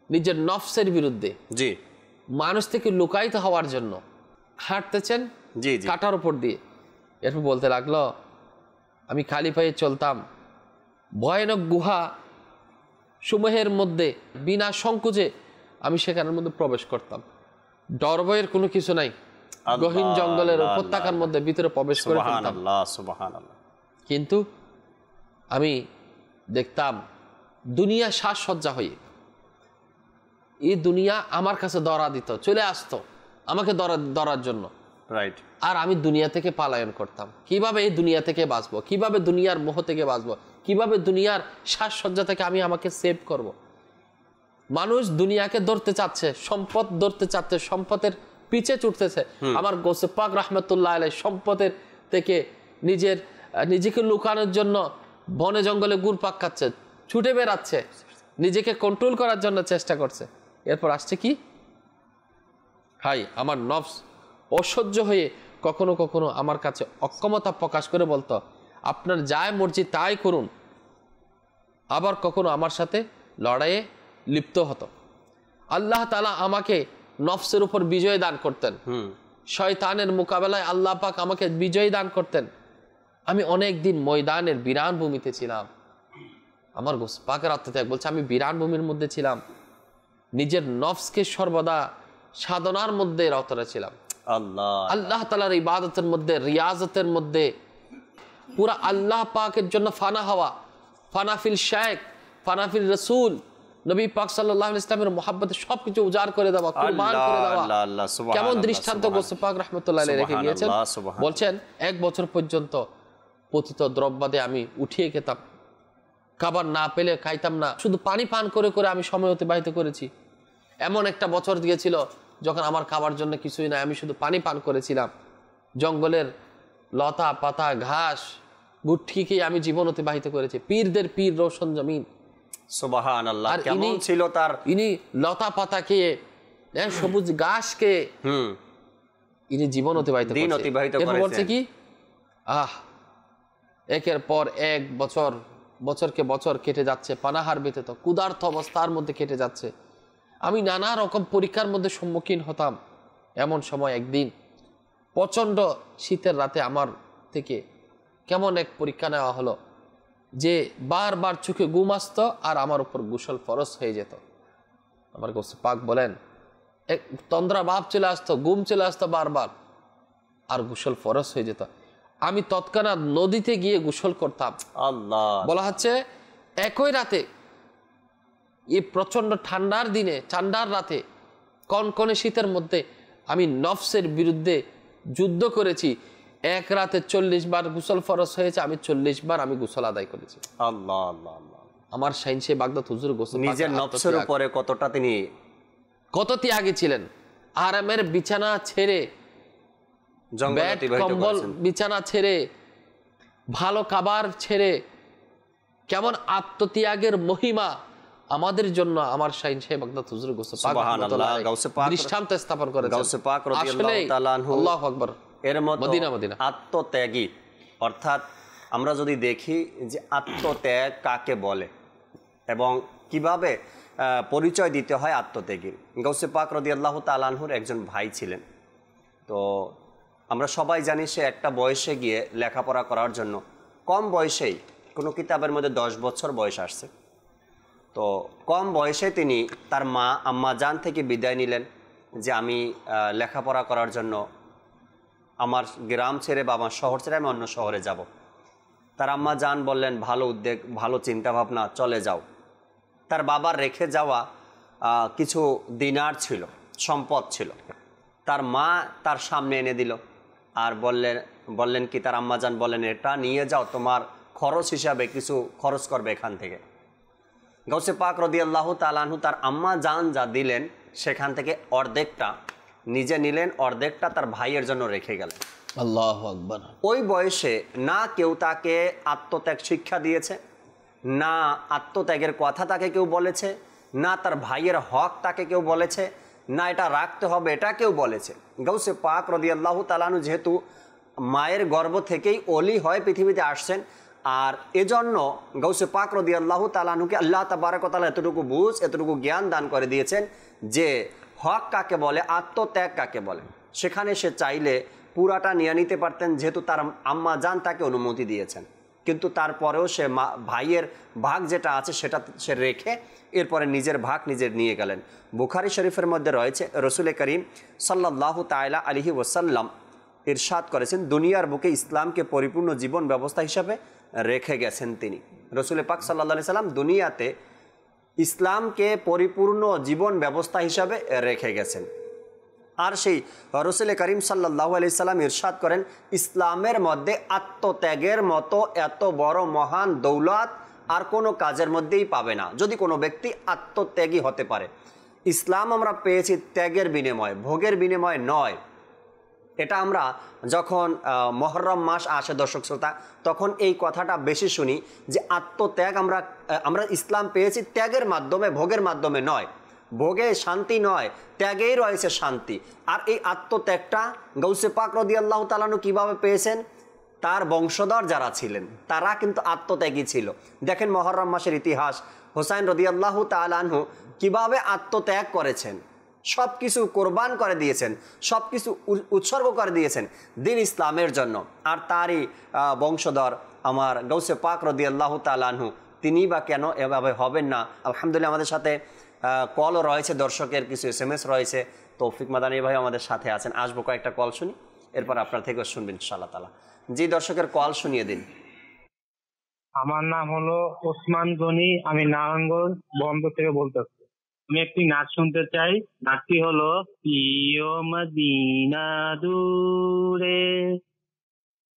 নিজের নফসের বিরুদ্ধে, জি, মানুষ থেকে লুকায়িত হওয়ার জন্য হাঁটতেছেন জি জি, কাটার উপর দিয়ে। এরপর বলতে লাগলো, আমি খালি পায়ে চলতাম, ভয়ানক গুহা সমূহের মধ্যে বিনা সংকোচে আমি সেখানের মধ্যে প্রবেশ করতাম। ডর ভয়ের কোনো কিছু নাই, গহীন জঙ্গলের উপত্যকার মধ্যে ভিতরে প্রবেশ করে ফেলতাম। সুবহানাল্লাহ। কিন্তু আমি দেখতাম দুনিয়া সাজসজ্জা হয়ে, এই দুনিয়া আমার কাছে ধরা দিত, চলে আসতো আমাকে ধরার জন্য, রাইট। আর আমি দুনিয়া থেকে পালায়ন করতাম। কিভাবে এই দুনিয়া থেকে বাঁচবো, কিভাবে দুনিয়ার মোহ থেকে বাঁচবো, কিভাবে দুনিয়ার সাজসজ্জা থেকে আমি আমাকে সেভ করব। মানুষ দুনিয়াকে ধরতে চাচ্ছে, সম্পদ ধরতে চাচ্ছে, সম্পদের পিছে ছুটতেছে। আমার গৌসে পাক রহমতুল্লাহ আলাইহি সম্পদের থেকে নিজেকে লুকানোর জন্য বনে জঙ্গলে ঘুরপাক খাচ্ছে, ছুটে বেড়াচ্ছে, নিজেকে কন্ট্রোল করার জন্য চেষ্টা করছে। এরপর আসছে কি? হাই, আমার নফস অসহ্য হয়ে কখনো কখনো আমার কাছে অক্ষমতা প্রকাশ করে বলতো, আপনার যায় মর্জি তাই করুন। আবার কখনো আমার সাথে লড়াইয়ে লিপ্ত হতো। আল্লাহ তাআলা আমাকে নফসের উপর বিজয় দান করতেন, শয়তানের মোকাবেলায় আল্লাহ পাক আমাকে বিজয় দান করতেন। আমি অনেক দিন ময়দানের বিরান ভূমিতে ছিলাম, আমার গোসে পাকের আত্মত্যাগ বলছে আমি বিরাট ভূমির মধ্যে ছিলাম, নিজের নফসকে সর্বদা সাধনার মধ্যে রত ছিলাম, আল্লাহ তাআলার ইবাদতের মধ্যে, রিয়াজতের মধ্যে, পুরা আল্লাহ পাকের জন্য ফানা হওয়া, ফানাফিল শেখ, ফানাফিল রসুল, নবী পাক সাল্লাল্লাহু আলাইহি ওয়াসাল্লামের মুহাব্বতে সবকিছু উজাড় করে দেওয়া, কুরবান করে দেওয়া। কেমন দৃষ্টান্ত গোসে পাক রাহমাতুল্লাহ আলাইহি রেখে গিয়েছেন। বলছেন 1 বছর পর্যন্ত পতিত দ্রব্যাদে আমি উঠিয়ে খেতাম, খাবার না পেলে খাইতাম না, শুধু পানি পান করে করে আমি সময় অতিবাহিত করেছি। এমন একটা বছর গিয়েছিল যখন আমার খাবার জন্য কিছুই নাই, আমি শুধু পানি পান করেছিলাম। জঙ্গলের লতা পাতা ঘাস গুট্ঠিকে আমি জীবন অতিবাহিত করেছি। পীরদের পীর রোশন জমিন, সুবহানাল্লাহ, কেমন ছিল তার, ইনি লতা পাতাকে, সবুজ ঘাসকে ইনি জীবন অতিবাহিত করেছেন। বলছে কি একের পর এক বছর, বছরকে বছর কেটে যাচ্ছে, পানাহার ব্যতীত ক্ষুধার্ত অবস্থার মধ্যে কেটে যাচ্ছে। আমি নানা রকম পরীক্ষার মধ্যে সম্মুখীন হতাম। এমন সময় একদিন প্রচণ্ড শীতের রাতে আমার থেকে কেমন এক পরীক্ষা নেওয়া হলো যে বারবার চোখে ঘুম আসতো আর আমার উপর গোসল ফরজ হয়ে যেত। আমার গোসে পাক বলেন এক তন্দ্রা ভাব চলে আসতো, ঘুম চলে আসতো বারবার, আর গোসল ফরজ হয়ে যেত। আমি তৎক্ষণাৎ নদীতে গিয়ে গোসল করতাম। আল্লাহ, বলা হচ্ছে একই রাতে, এই প্রচন্ড ঠান্ডার দিনে, ঠান্ডার রাতে, কনকনে শীতের মধ্যে আমি নফসের বিরুদ্ধে যুদ্ধ করেছি। এক রাতে 40 বার গোসল ফরজ হয়েছে, আমি 40 বার আমি গোসল আদায় করেছি। আল্লাহ আল্লাহ আল্লাহ, আমার শাইনশে বাগদাদ হুজুর গোসল নিজের নফসের উপরে কতটা তিনি কত ত্যাগী ছিলেন। আরামের বিছানা ছেড়ে, বেড কম্বল বিছানা ছেড়ে, ভালো খাবার ছেড়ে, কেমন আত্মত্যাগের মহিমা আমাদের জন্য আমার শাইন সাহেব বাগদাদ হুজুর গোসে পাক দৃষ্টান্ত স্থাপন করেছেন। গাউসে পাক রাদিয়াল্লাহু তাআলা আনহু, আল্লাহু আকবার, এর মতো মদিনা আত্মত্যাগী, অর্থাৎ আমরা যদি দেখি যে আত্মত্যাগ কাকে বলে এবং কিভাবে পরিচয় দিতে হয় আত্মত্যাগীর। গাউসে পাক রাদিয়াল্লাহু তাআলা আনহুর একজন ভাই ছিলেন। তো আমরা সবাই জানি সে একটা বয়সে গিয়ে লেখাপড়া করার জন্য, কম বয়সেই, কোনো কিতাবের মধ্যে 10 বছর বয়স আসছে, তো কম বয়সে তিনি তার মা আম্মা জান থেকে বিদায় নিলেন যে আমি লেখাপড়া করার জন্য আমার গ্রাম ছেড়ে বা আমার শহর ছেড়ে আমি অন্য শহরে যাব। তার আম্মা জান বললেন ভালো উদ্যোগ, ভালো চিন্তাভাবনা, চলে যাও। তার বাবার রেখে যাওয়া কিছু দিনার ছিল, সম্পদ ছিল, তার মা তার সামনে এনে দিল আর বললেন কি, তার আম্মা জান বললেন এটা নিয়ে যাও, তোমার খরচ হিসাবে কিছু খরচ করবে এখান থেকে। গাউসে পাক রাদিয়াল্লাহু তাআলা আনহু তার আম্মা জান যা দিলেন সেখান থেকে অর্ধেকটা নিজে নিলেন, অর্ধেকটা তার ভাইয়ের জন্য রেখে গেলেন। আল্লাহু আকবার। ওই বয়সে না কেউ তাকে আত্মত্যাগ শিক্ষা দিয়েছে, না আত্মত্যাগের কথা তাকে কেউ বলেছে, না তার ভাইয়ের হক তাকে কেউ বলেছে, না এটা রাখতে হবে এটা কেউ বলেছে। গাউসে পাক রাদিয়াল্লাহু তাআলা আনহু যেহেতু মায়ের গর্ভ থেকেই ওলি হয় পৃথিবীতে আসছেন, আর এজন্য গাউসে পাক রাদিয়াল্লাহু তাআলা আনহুকে আল্লাহ তাবারক ওয়া তাআলা এতটুকু বুঝ, এতটুকু জ্ঞান দান করে দিয়েছেন যে হক কাকে বলে, আত্মত্যাগ কাকে বলে। সেখানে সে চাইলে পুরাটা নিয়ে নিতে পারতেন, যেহেতু তার আম্মা জান তাকে অনুমতি দিয়েছেন, কিন্তু তারপরেও সে ভাইয়ের ভাগ যেটা আছে সেটা সে রেখে এরপরে নিজের ভাগ নিজের নিয়ে গেলেন। বুখারী শরীফের মধ্যে রয়েছে রাসূল করিম সাল্লাল্লাহু তাআলা আলাইহি ওয়াসাল্লাম ইরশাদ করেছেন, দুনিয়ার বুকে ইসলামকে পরিপূর্ণ জীবন ব্যবস্থা হিসাবে রেখে গেছেন তিনি। রাসূল পাক সাল্লাল্লাহু আলাইহি সাল্লাম দুনিয়াতে ইসলামকে পরিপূর্ণ জীবন ব্যবস্থা হিসাবে রেখে গেছেন। আর সেই রাসূল করিম সাল্লাল্লাহু আলাইহি সাল্লাম ইরশাদ করেন, ইসলামের মধ্যে আত্মত্যাগের মতো এত বড় মহান দৌলত আর কোনো কাজের মধ্যেই পাবে না। যদি কোনো ব্যক্তি আত্মত্যাগী হতে পারে, ইসলাম আমরা পেয়েছি ত্যাগের বিনিময়ে, ভোগের বিনিময়ে নয়। এটা আমরা যখন মুহররম মাস আসে দর্শক শ্রোতা, তখন এই কথাটা বেশি শুনি যে আত্মত্যাগ আমরা ইসলাম পেয়েছি ত্যাগের মাধ্যমে, ভোগের মাধ্যমে নয়। ভোগে শান্তি নয়, ত্যাগেই রয়েছে শান্তি। আর এই আত্মত্যাগটা গাউসে পাক রাদিয়াল্লাহু তাআলা আনহু কিভাবে পেয়েছেন? তার বংশধর যারা ছিলেন তারা কিন্তু আত্মত্যাগী ছিল। দেখেন মুহররম মাসের ইতিহাস, হুসাইন রাদিয়াল্লাহু তাআলা আনহু কিভাবে আত্মত্যাগ করেছেন, সব কিছু কোরবান করে দিয়েছেন, সব কিছু উৎসর্গ করে দিয়েছেন দ্বীন ইসলামের জন্য। আর তারই বংশধর আমার গাউসে পাক রাদিয়াল্লাহু তাআলা আনহু তিনি বা কেন এভাবে হবেন না? আলহামদুলিল্লাহ আমাদের সাথে কলও রয়েছে, দর্শকের কিছু SMS রয়েছে। তৌফিক মাদানী ভাই আমাদের সাথে আছেন, আসবো কয়েকটা কল শুনি, এরপর আপনার থেকেও শুনবেন ইনশাআল্লাহ তাআলা। জি, দর্শকের কল শুনিয়ে দিন। আমার নাম হলো ওসমান গনি, আমি নারায়ণগঞ্জ বন্দর থেকে বলতেছি। আমি একটি নাচ শুনতে চাই। নাচটি হলো প্রিয় মদিনা দূরে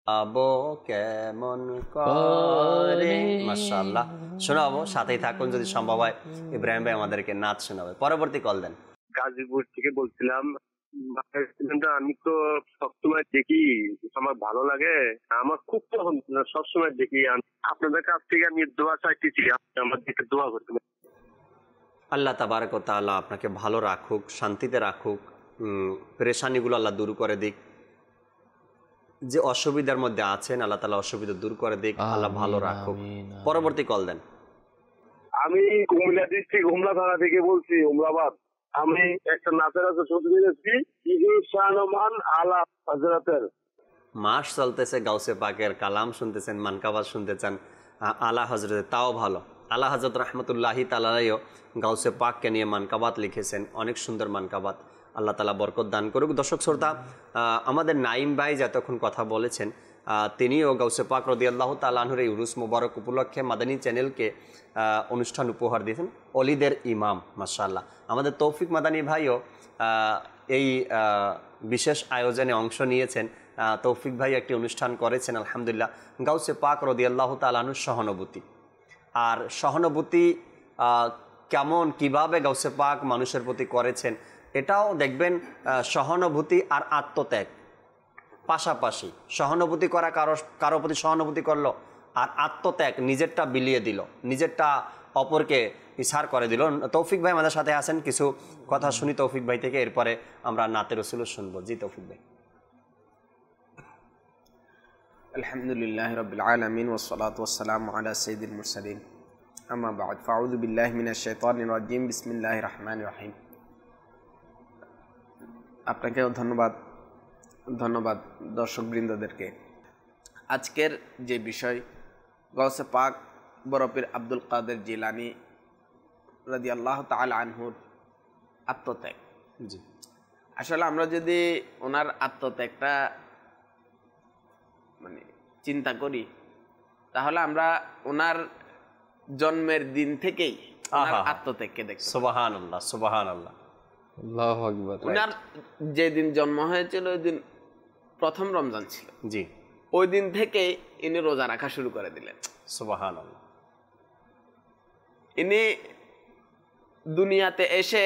আবো কেমন করে। মাশাআল্লাহ, শোনাবো, সাথেই থাকুন যদি সম্ভব হয়। ইব্রাহিম ভাই আমাদেরকে নাচ শোনাবে। পরবর্তী কল দেন। গাজীপুর থেকে বলছিলাম। আমি তো সবসময় দেখি, আমার ভালো লাগে, আমার খুব পছন্দ, সবসময় দেখি। আপনাদের কাছ থেকে আমি দোয়া চাইতেছি, আমার দিকে দোয়া করতে। আল্লাহ তাবারক ওয়া তাআলা আপনাকে ভালো রাখুক, শান্তিতে রাখুক, পেরেশানিগুলো আল্লাহ দূর করে দিক। যে অসুবিধার মধ্যে আছেন আল্লাহ তাআলা অসুবিধা দূর করে দিক, আল্লাহ ভালো রাখুক। পরবর্তী কল দেন। আমি কুমিল্লা ডিস্ট্রিক্ট হুমলা থানা থেকে বলছি, উমরাবাদ। আমি একটা নাচের আছে শুনতে পেরেছি, শাহনমান আলা হযরতের। মাস চলতেছে, গাউসে পাকের কালাম শুনতেছেন, মানকাবাত শুনতে চান, আলা হজরতের, তাও ভালো। আলা হজরত রহমতুল্লাহি তাআলাও গাউসে পাককে নিয়ে মানকাবাত লিখেছেন, অনেক সুন্দর মানকাবাত। আল্লাহ তাআলা বরকত দান করুক। দর্শক শ্রোতা, আমাদের নাইম ভাই যতক্ষণ কথা বলেছেন, তিনিও গাউসে পাক রাদিয়াল্লাহু তাআলা আনহুর এই উরুস মুবারক উপলক্ষে মাদানী চ্যানেলকে অনুষ্ঠান উপহার দিয়েছেন, অলিদের ইমাম। মাশাআল্লাহ, আমাদের তৌফিক মাদানী ভাইও এই বিশেষ আয়োজনে অংশ নিয়েছেন। তৌফিক ভাই একটি অনুষ্ঠান করেছেন, আলহামদুলিল্লাহ, গাউসে পাক রাদিয়াল্লাহু তাআলা আনহুর সহানুভূতি। আর সহানুভূতি কেমন, কিভাবে গাউসে পাক মানুষের প্রতি করেছেন, এটাও দেখবেন। সহানুভূতি আর আত্মত্যাগ পাশাপাশি। সহানুভূতি করা, কারো প্রতি সহানুভূতি করলো, আর আত্মত্যাগ, নিজেরটা বিলিয়ে দিল, নিজেরটা অপরকে ইশার করে দিল। তৌফিক ভাই আমাদের সাথে আছেন, কিছু কথা শুনি তৌফিক ভাই থেকে, এরপরে আমরা নাতে রসুল শুনবো। জি তৌফিক ভাই। আলহামদুলিল্লাহ রাব্বিল আলামিন ওয়াসসালাতু ওয়াসসালামু আলা সাইয়্যিদিল মুরসালিন, আম্মা বা'দ, ফাউযু বিল্লাহি মিনাশ শাইতানির রাজিম, বিসমিল্লাহির রহমানির রহিম। আপনাকেও ধন্যবাদ দর্শকবৃন্দদেরকে। আজকের যে বিষয়, গাউসে পাক বরপীর আব্দুল কাদের জিলানী রাদিয়াল্লাহু তাআলা আনহুর আত্মত্যাগ। জি, আসলে আমরা যদি ওনার আত্মত্যাগটা চিন্তা করি, তাহলে আমরা ওনার জন্মের দিন থেকেই ওনার আত্মত্যাগকে দেখি। সুবহানাল্লাহ, সুবহানাল্লাহ, আল্লাহু আকবার। ওনার যেদিন জন্ম হয়েছিল ওই দিন প্রথম রমজান ছিল। জি, ওই দিন থেকে ইনি রোজা রাখা শুরু করে দিলেন। সুবহানাল্লাহ। ইনি দুনিয়াতে এসে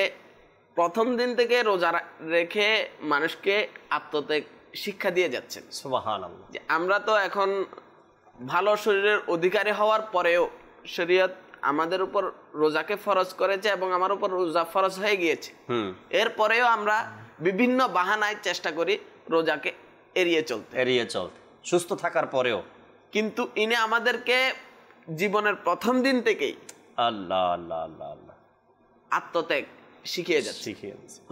প্রথম দিন থেকে রোজা রেখে মানুষকে আত্মত্যাগ শিক্ষা দিয়ে যাচ্ছেন। সুবহানাল্লাহ। যে আমরা তো এখন ভালো শরীরের অধিকারী হওয়ার পরেও শরীয়ত আমাদের উপর রোজাকে ফরজ করেছে এবং আমার উপর রোজা ফরজ হয়ে গিয়েছে। এরপরেও আমরা বিভিন্ন বাহানায় চেষ্টা করি রোজাকে এড়িয়ে চলতে, সুস্থ থাকার পরেও। কিন্তু ইনি আমাদেরকে জীবনের প্রথম দিন থেকেই আল্লাহ আল্লাহ আল্লাহ আল্লাহ আত্মত্যাগ শিখিয়ে যাচ্ছে।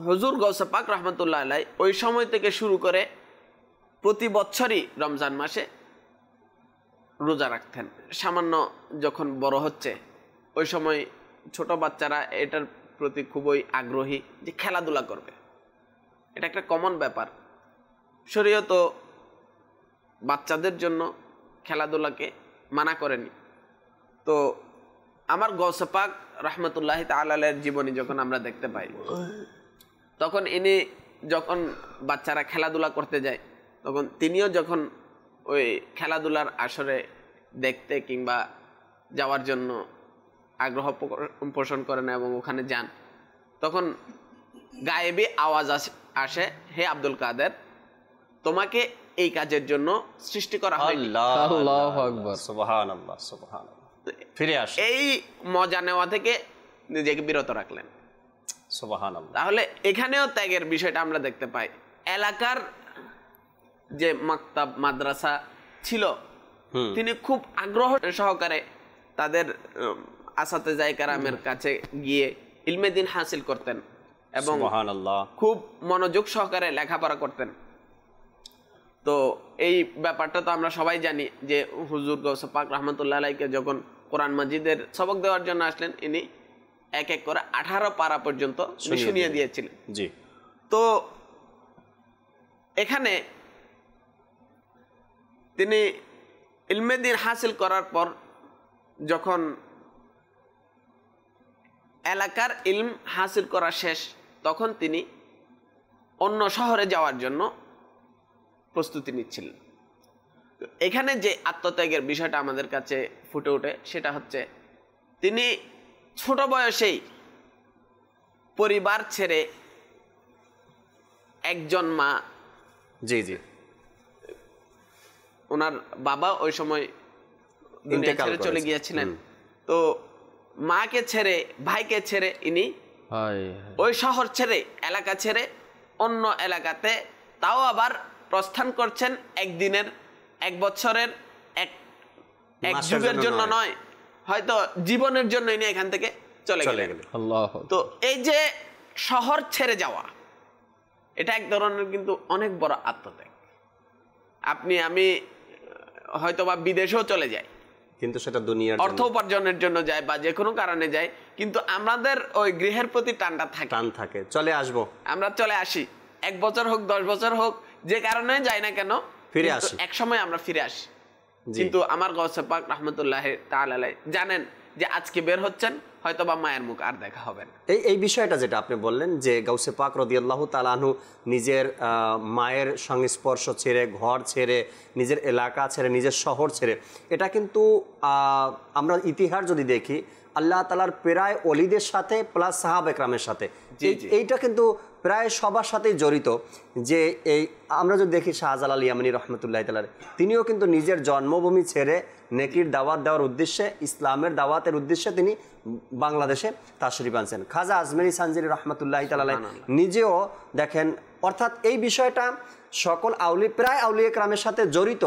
হুজুর গাউসে পাক রহমতুল্লাহ আলাইহি ওই সময় থেকে শুরু করে প্রতি বছরই রমজান মাসে রোজা রাখতেন। সামান্য যখন বড় হচ্ছে ওই সময় ছোট বাচ্চারা এটার প্রতি খুবই আগ্রহী যে খেলাধুলা করবে, এটা একটা কমন ব্যাপার। শরীয়ত বাচ্চাদের জন্য খেলাধুলাকে মানা করেনি। তো আমার গাউসে পাক রহমতুল্লাহি তাআলা আলাইহির জীবনী যখন আমরা দেখতে পাই, তখন ইনি যখন বাচ্চারা খেলাধুলা করতে যায়, তখন তিনিও যখন ওই খেলাধুলার আসরে দেখতে কিংবা যাওয়ার জন্য আগ্রহ পোষণ করেন এবং ওখানে যান, তখন গায়েবী আওয়াজ আসে, হে আব্দুল কাদের, তোমাকে এই কাজের জন্য সৃষ্টি করা হয়নি। আল্লাহু আকবার, সুবহানাল্লাহ, সুবহানাল্লাহ। ফিরে আসে, এই মজা নেওয়া থেকে নিজেকে বিরত রাখলেন। সুবহানাল্লাহ। তাহলে এখানেও ত্যাগের বিষয়টা আমরা দেখতে পাই। এলাকার যে মাকতাব মাদ্রাসা ছিল, তিনি খুব আগ্রহ সহকারে তাদের আসাতেজায়ে কেরামের কাছে গিয়ে ইলমে দ্বীন হাসিল করতেন এবং খুব মনোযোগ সহকারে লেখাপড়া করতেন। তো এই ব্যাপারটা তো আমরা সবাই জানি যে হুজুর গাউসে পাক রহমতুল্লাহ আলাইহিকে যখন কোরআন মাজিদের সবক দেওয়ার জন্য আসলেন, ইনি এক এক করে 18 পারা পর্যন্ত শুনিয়ে দিয়েছিলেন। জি। তো এখানে তিনি ইলমে দ্বীন হাসিল করার পর যখন এলাকার ইলম হাসিল করা শেষ, তখন তিনি অন্য শহরে যাওয়ার জন্য প্রস্তুতি নিচ্ছিলেন। এখানে যে আত্মত্যাগের বিষয়টা আমাদের কাছে ফুটে ওঠে সেটা হচ্ছে তিনি ছোট বয়সেই পরিবার ছেড়ে একজন মা, জি জি, ওনার বাবা ওই সময় দুনিয়া ছেড়ে চলে গিয়েছিলেন, তো মাকে ছেড়ে ভাইকে ছেড়ে ইনি ওই শহর ছেড়ে এলাকা ছেড়ে অন্য এলাকাতে, তাও আবার প্রস্থান করছেন একদিনের, এক বছরের, এক যুগের জন্য নয়, হয়তো জীবনের জন্য ইনি এখান থেকে চলে গেলেন। তো এই যে শহর ছেড়ে যাওয়া, এটা এক ধরনের কিন্তু অনেক বড় আত্মত্যাগ। আপনি আমি হয়তোবা বিদেশেও চলে যাই, কিন্তু সেটা দুনিয়ার অর্থ উপার্জনের জন্য যায় বা যে কোনো কারণে যায়, কিন্তু আমাদের ওই গৃহের প্রতি টানটা থাকে, চলে আসবো, আমরা চলে আসি, 1 বছর হোক 10 বছর হোক, যে কারণে যাই না কেন ফিরে আসি, এক সময় আমরা ফিরে আসি। কিন্তু আমার গাউসে পাক রাহমাতুল্লাহ তাআলা আলাইহি জানেন যে আজকে বের হচ্ছেন, হয়তোবা মায়ের মুখ আর দেখা হবে না। এই বিষয়টা যেটা আপনি বললেন যে গাউসে পাক রাদিয়াল্লাহু তাআলা আনহু নিজের মায়ের সংস্পর্শ ছেড়ে, ঘর ছেড়ে, নিজের এলাকা ছেড়ে, নিজের শহর ছেড়ে, এটা কিন্তু আমরা ইতিহাস যদি দেখি আল্লাহ তাআলার প্রায় ওলিদের সাথে প্লাস সাহাবা একরামের সাথে, এইটা কিন্তু প্রায় সবার সাথেই জড়িত। যে এই আমরা যদি দেখি শাহজালাল ইয়ামানি রহমতুল্লাহ তাআলা, তিনিও কিন্তু নিজের জন্মভূমি ছেড়ে নেকির দাওয়াত দেওয়ার উদ্দেশ্যে, ইসলামের দাওয়াতের উদ্দেশ্যে তিনি বাংলাদেশে তাশরিফ আনছেন। খাজা আজমেরি সানজিরি রহমতুল্লাহ তাআলা নিজেও দেখেন, অর্থাৎ এই বিষয়টা সকল প্রায় আউলিয়া কেরামের সাথে জড়িত,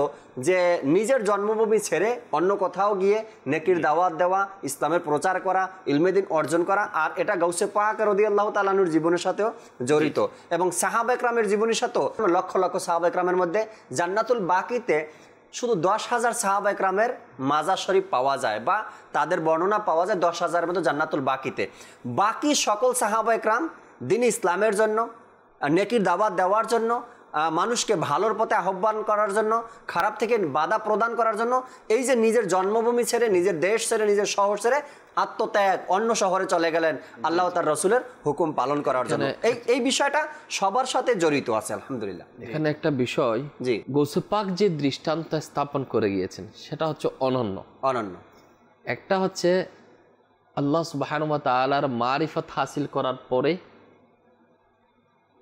যে নিজের জন্মভূমি ছেড়ে অন্য কোথাও গিয়ে নেকির দাওয়াত দেওয়া, ইসলামের প্রচার করা, ইলমে দ্বীন অর্জন করা। আর এটা গাউসে পাক রাদিয়াল্লাহু তাআলা আনহুর জীবনের সাথেও জড়িত, এবং সাহাবা একরামের জীবনের সাথেও। লক্ষ লক্ষ সাহাবা একরামের মধ্যে জান্নাতুল বাকিতে শুধু 10,000 সাহাবা একরামের মাজার শরীফ পাওয়া যায়, বা তাদের বর্ণনা পাওয়া যায় 10,000-এর মতো জান্নাতুল বাকিতে। বাকি সকল সাহাবা একরাম দ্বীন ইসলামের জন্য, নেকির দাওয়াত দেওয়ার জন্য, মানুষকে ভালোর পথে আহ্বান করার জন্য, খারাপ থেকে বাধা প্রদান করার জন্য, এই যে নিজের জন্মভূমি ছেড়ে, নিজের দেশ ছেড়ে, নিজের শহর ছেড়ে আত্মত্যাগ, অন্য শহরে চলে গেলেন আল্লাহ তার রসুলের হুকুম পালন করার জন্য। এই বিষয়টা সবার সাথে জড়িত আছে আলহামদুলিল্লাহ। এখানে একটা বিষয়, জি, গাউসে পাক যে দৃষ্টান্ত স্থাপন করে গিয়েছেন সেটা হচ্ছে অনন্য। একটা হচ্ছে আল্লাহ সুবহানাহু ওয়া তাআলার মারিফত হাসিল করার পরে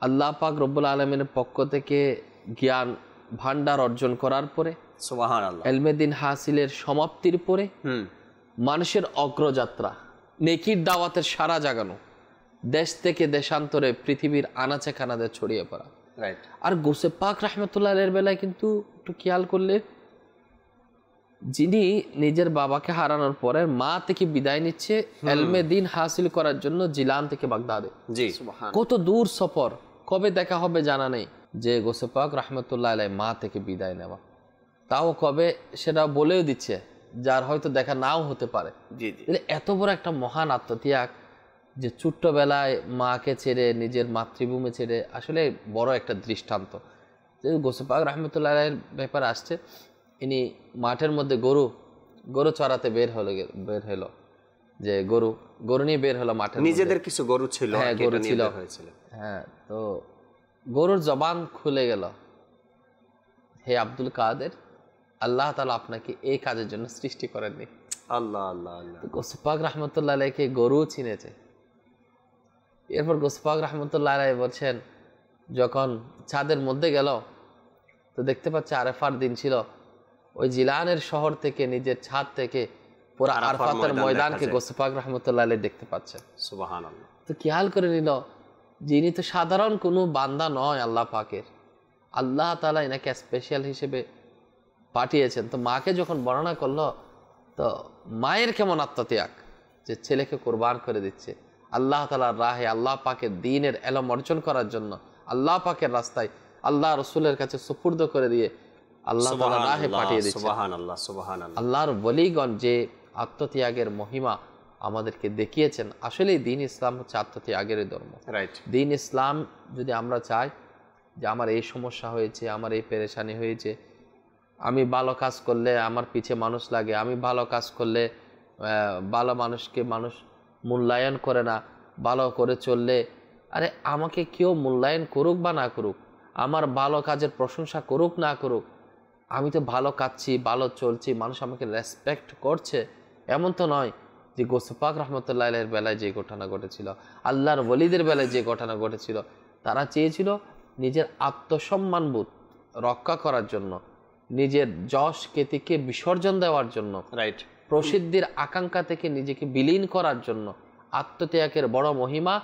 আল্লাহ পাক রব্বুল আলামিনের পক্ষ থেকে জ্ঞান ভান্ডার অর্জন করার পরে, সুবহানাল্লাহ, ইলমে দ্বীন হাসিলের সমাপ্তির পরে মানুষের অগ্রযাত্রা, নেকির দাওয়াতের সারা জাগানো, দেশ থেকে দেশান্তরে পৃথিবীর আনাচে কানাচে ছড়িয়ে পড়া। আর গাউসে পাক রাহমাতুল্লাহ আলাইহির বেলায় কিন্তু একটু খেয়াল করলে, যিনি নিজের বাবাকে হারানোর পরে মা থেকে বিদায় নিচ্ছে ইলমে দ্বীন হাসিল করার জন্য জিলান থেকে বাগদাদে, জি, কত দূর সফর, কবে দেখা হবে জানা নেই। যে গাউসে পাক রাহমাতুল্লাহ আলাইহি মা থেকে বিদায় নেওয়া, তাও কবে সেটা বলেও দিচ্ছে, যার হয়তো দেখা নাও হতে পারে। জি জি, এত বড় একটা মহান আত্মত্যাগ, যে ছোট্টবেলায় মাকে ছেড়ে, নিজের মাতৃভূমি ছেড়ে, আসলে বড় একটা দৃষ্টান্ত। গাউসে পাক রাহমাতুল্লাহ আলাইহির ব্যাপারে আসছে, ইনি মাঠের মধ্যে গরু চড়াতে বের হলো, যে গরু নিয়ে বের হলো মাঠে, নিজেদের কিছু গরু ছিল, হ্যাঁ গরু ছিল, হ্যাঁ, তো গরুর জবান খুলে গেল, হে আব্দুল কাদের, আল্লাহ তাআলা আপনাকে এই কাজের জন্য সৃষ্টি করেননি। আল্লাহ আল্লাহ আল্লাহ। গাউসে পাক রাহমাতুল্লাহ আলাইহিকে গরু চিনেছে। এরপর গাউসে পাক রাহমাতুল্লাহ আলাইহি বলছেন, যখন ছাদের মধ্যে গেল তো দেখতে পাচ্ছে আরাফার দিন ছিল, ওই জিলানের শহর থেকে, নিজের ছাদ থেকে পুরো আরাফাতের ময়দানকে গাউসে পাক রাহমাতুল্লাহ আলাইহি দেখতে পাচ্ছেন। সুবহানাল্লাহ। তো খেয়াল করে নিল, যিনি তো সাধারণ কোনো বান্দা নয় আল্লাহ পাকের, আল্লাহ তাআলা এনাকে স্পেশাল হিসেবে পাঠিয়েছেন। তো মাকে যখন বর্ণনা করলো, তো মায়ের কেমন আত্মত্যাগ, যে ছেলেকে কোরবান করে দিচ্ছে আল্লাহ তাআলার রাহে, আল্লাহ পাকের দ্বীনের ইলম অর্জন করার জন্য, আল্লাহ পাকের রাস্তায় আল্লাহ রাসূলের কাছে সুপুর্দ করে দিয়ে আল্লাহ তাআলার রাহে পাঠিয়ে দিচ্ছে। সুবহানাল্লাহ সুবহানাল্লাহ। আল্লাহর ওলিগণ যে আত্মত্যাগের মহিমা আমাদেরকে দেখিয়েছেন। আসলেই দিন ইসলাম হচ্ছে আত্মত্যাগের ধর্ম। রাইট। দিন ইসলাম যদি আমরা চাই যে আমার এই সমস্যা হয়েছে, আমার এই পেরেশানি হয়েছে, আমি ভালো কাজ করলে আমার পিছে মানুষ লাগে, আমি ভালো কাজ করলে ভালো মানুষকে মানুষ মূল্যায়ন করে না, ভালো করে চললে, আরে আমাকে কেউ মূল্যায়ন করুক বা না করুক, আমার ভালো কাজের প্রশংসা করুক না করুক, আমি তো ভালো কাজছি, ভালো চলছি, মানুষ আমাকে রেসপেক্ট করছে, এমন তো নয় যে গৌসে পাক রহমতুল্লাহ আলাইহির বেলায় যে ঘটনা ঘটেছিল, আল্লাহর ওলিদের বেলায় যে ঘটনা ঘটেছিল, তারা চেয়েছিল নিজের আত্মসম্মানবোধ রক্ষা করার জন্য, নিজের যশ খ্যাতিকে বিসর্জন দেওয়ার জন্য, রাইট, প্রসিদ্ধির আকাঙ্ক্ষা থেকে নিজেকে বিলীন করার জন্য আত্মত্যাগের বড় মহিমা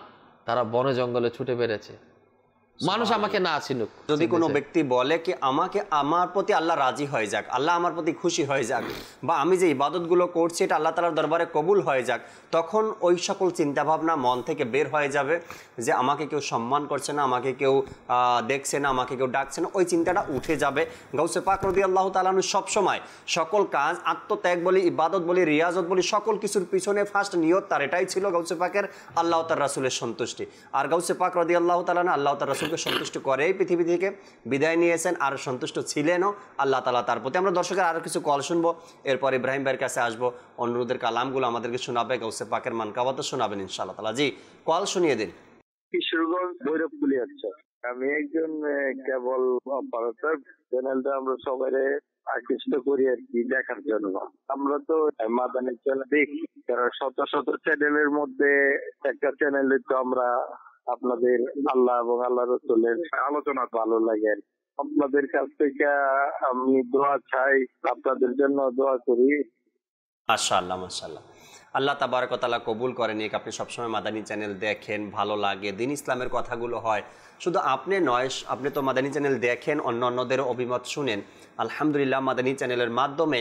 তারা বনে জঙ্গলে ছুটে বেড়েছে। মানুষ আমাকে না চিনুক, যদি কোনো ব্যক্তি বলে কি আমাকে আমার প্রতি আল্লাহ রাজি হয়ে যাক, আল্লাহ আমার প্রতি খুশি হয়ে যাক, বা আমি যে ইবাদতগুলো করছি এটা আল্লাহ তাআলার দরবারে কবুল হয়ে যাক, তখন ওই সকল চিন্তাভাবনা মন থেকে বের হয়ে যাবে যে আমাকে কেউ সম্মান করছে না, আমাকে কেউ দেখছে না, আমাকে কেউ ডাকছে না, ওই চিন্তাটা উঠে যাবে। গাউসে পাক রাদিয়াল্লাহু তাআলা আনহু সবসময় সকল কাজ, আত্মত্যাগ বলি, ইবাদত বলি, রিয়াজত বলি, সকল কিছুর পিছনে ফার্স্ট নিয়ত তার এটাই ছিল গাউসে পাকের আল্লাহ তার রাসূলের সন্তুষ্টি। আর গাউসে পাক রাদিয়াল্লাহু তাআলা আল্লাহ তার রাসূল সন্তুষ্ট করেই পৃথিবী থেকে বিদায় নিয়েছেন, আর সন্তুষ্ট ছিলেনও আল্লাহ তাআলা তার প্রতি। আমরা দর্শকের আরো কিছু কল শুনবো, এরপর ইব্রাহিম ভাইয়ের কাছে আসবো, অনুরোধের কালামগুলো আমাদেরকে শোনাবে, গাউসে পাকের মানকাবাতও শোনাবেন ইনশাআল্লাহ তাআলা। জি, কল শুনিয়ে দিন। কিশোরগঞ্জ ভৈরবকুলি। আচ্ছা, আমি একজন কেবল অপারেটর। চ্যানেলটা আমরা সবাই আকৃষ্ট করি আর কি দেখার জন্য। আমরা তো মাদানী চ্যানেল দেখি, কারণ শত শত চ্যানেলের মধ্যে একটা চ্যানেলে তো আমরা আপনাদের আল্লাহ এবং আল্লাহ রাসূলের আলোচনা ভালো লাগে। আপনাদের কাছ থেকে আমি দোয়া চাই, আপনাদের জন্য দোয়া করি। মাশাআল্লাহ, মাশাআল্লাহ, আল্লাহ তাবারক ওয়া তাআলা কবুল করেন। আপনি সবসময় মাদানী চ্যানেল দেখেন, ভালো লাগে, দিন ইসলামের কথাগুলো হয়। শুধু আপনি নয়, আপনি তো মাদানী চ্যানেল দেখেন, অন্যান্যদেরও অভিমত শুনেন। আলহামদুলিল্লাহ, মাদানী চ্যানেলের মাধ্যমে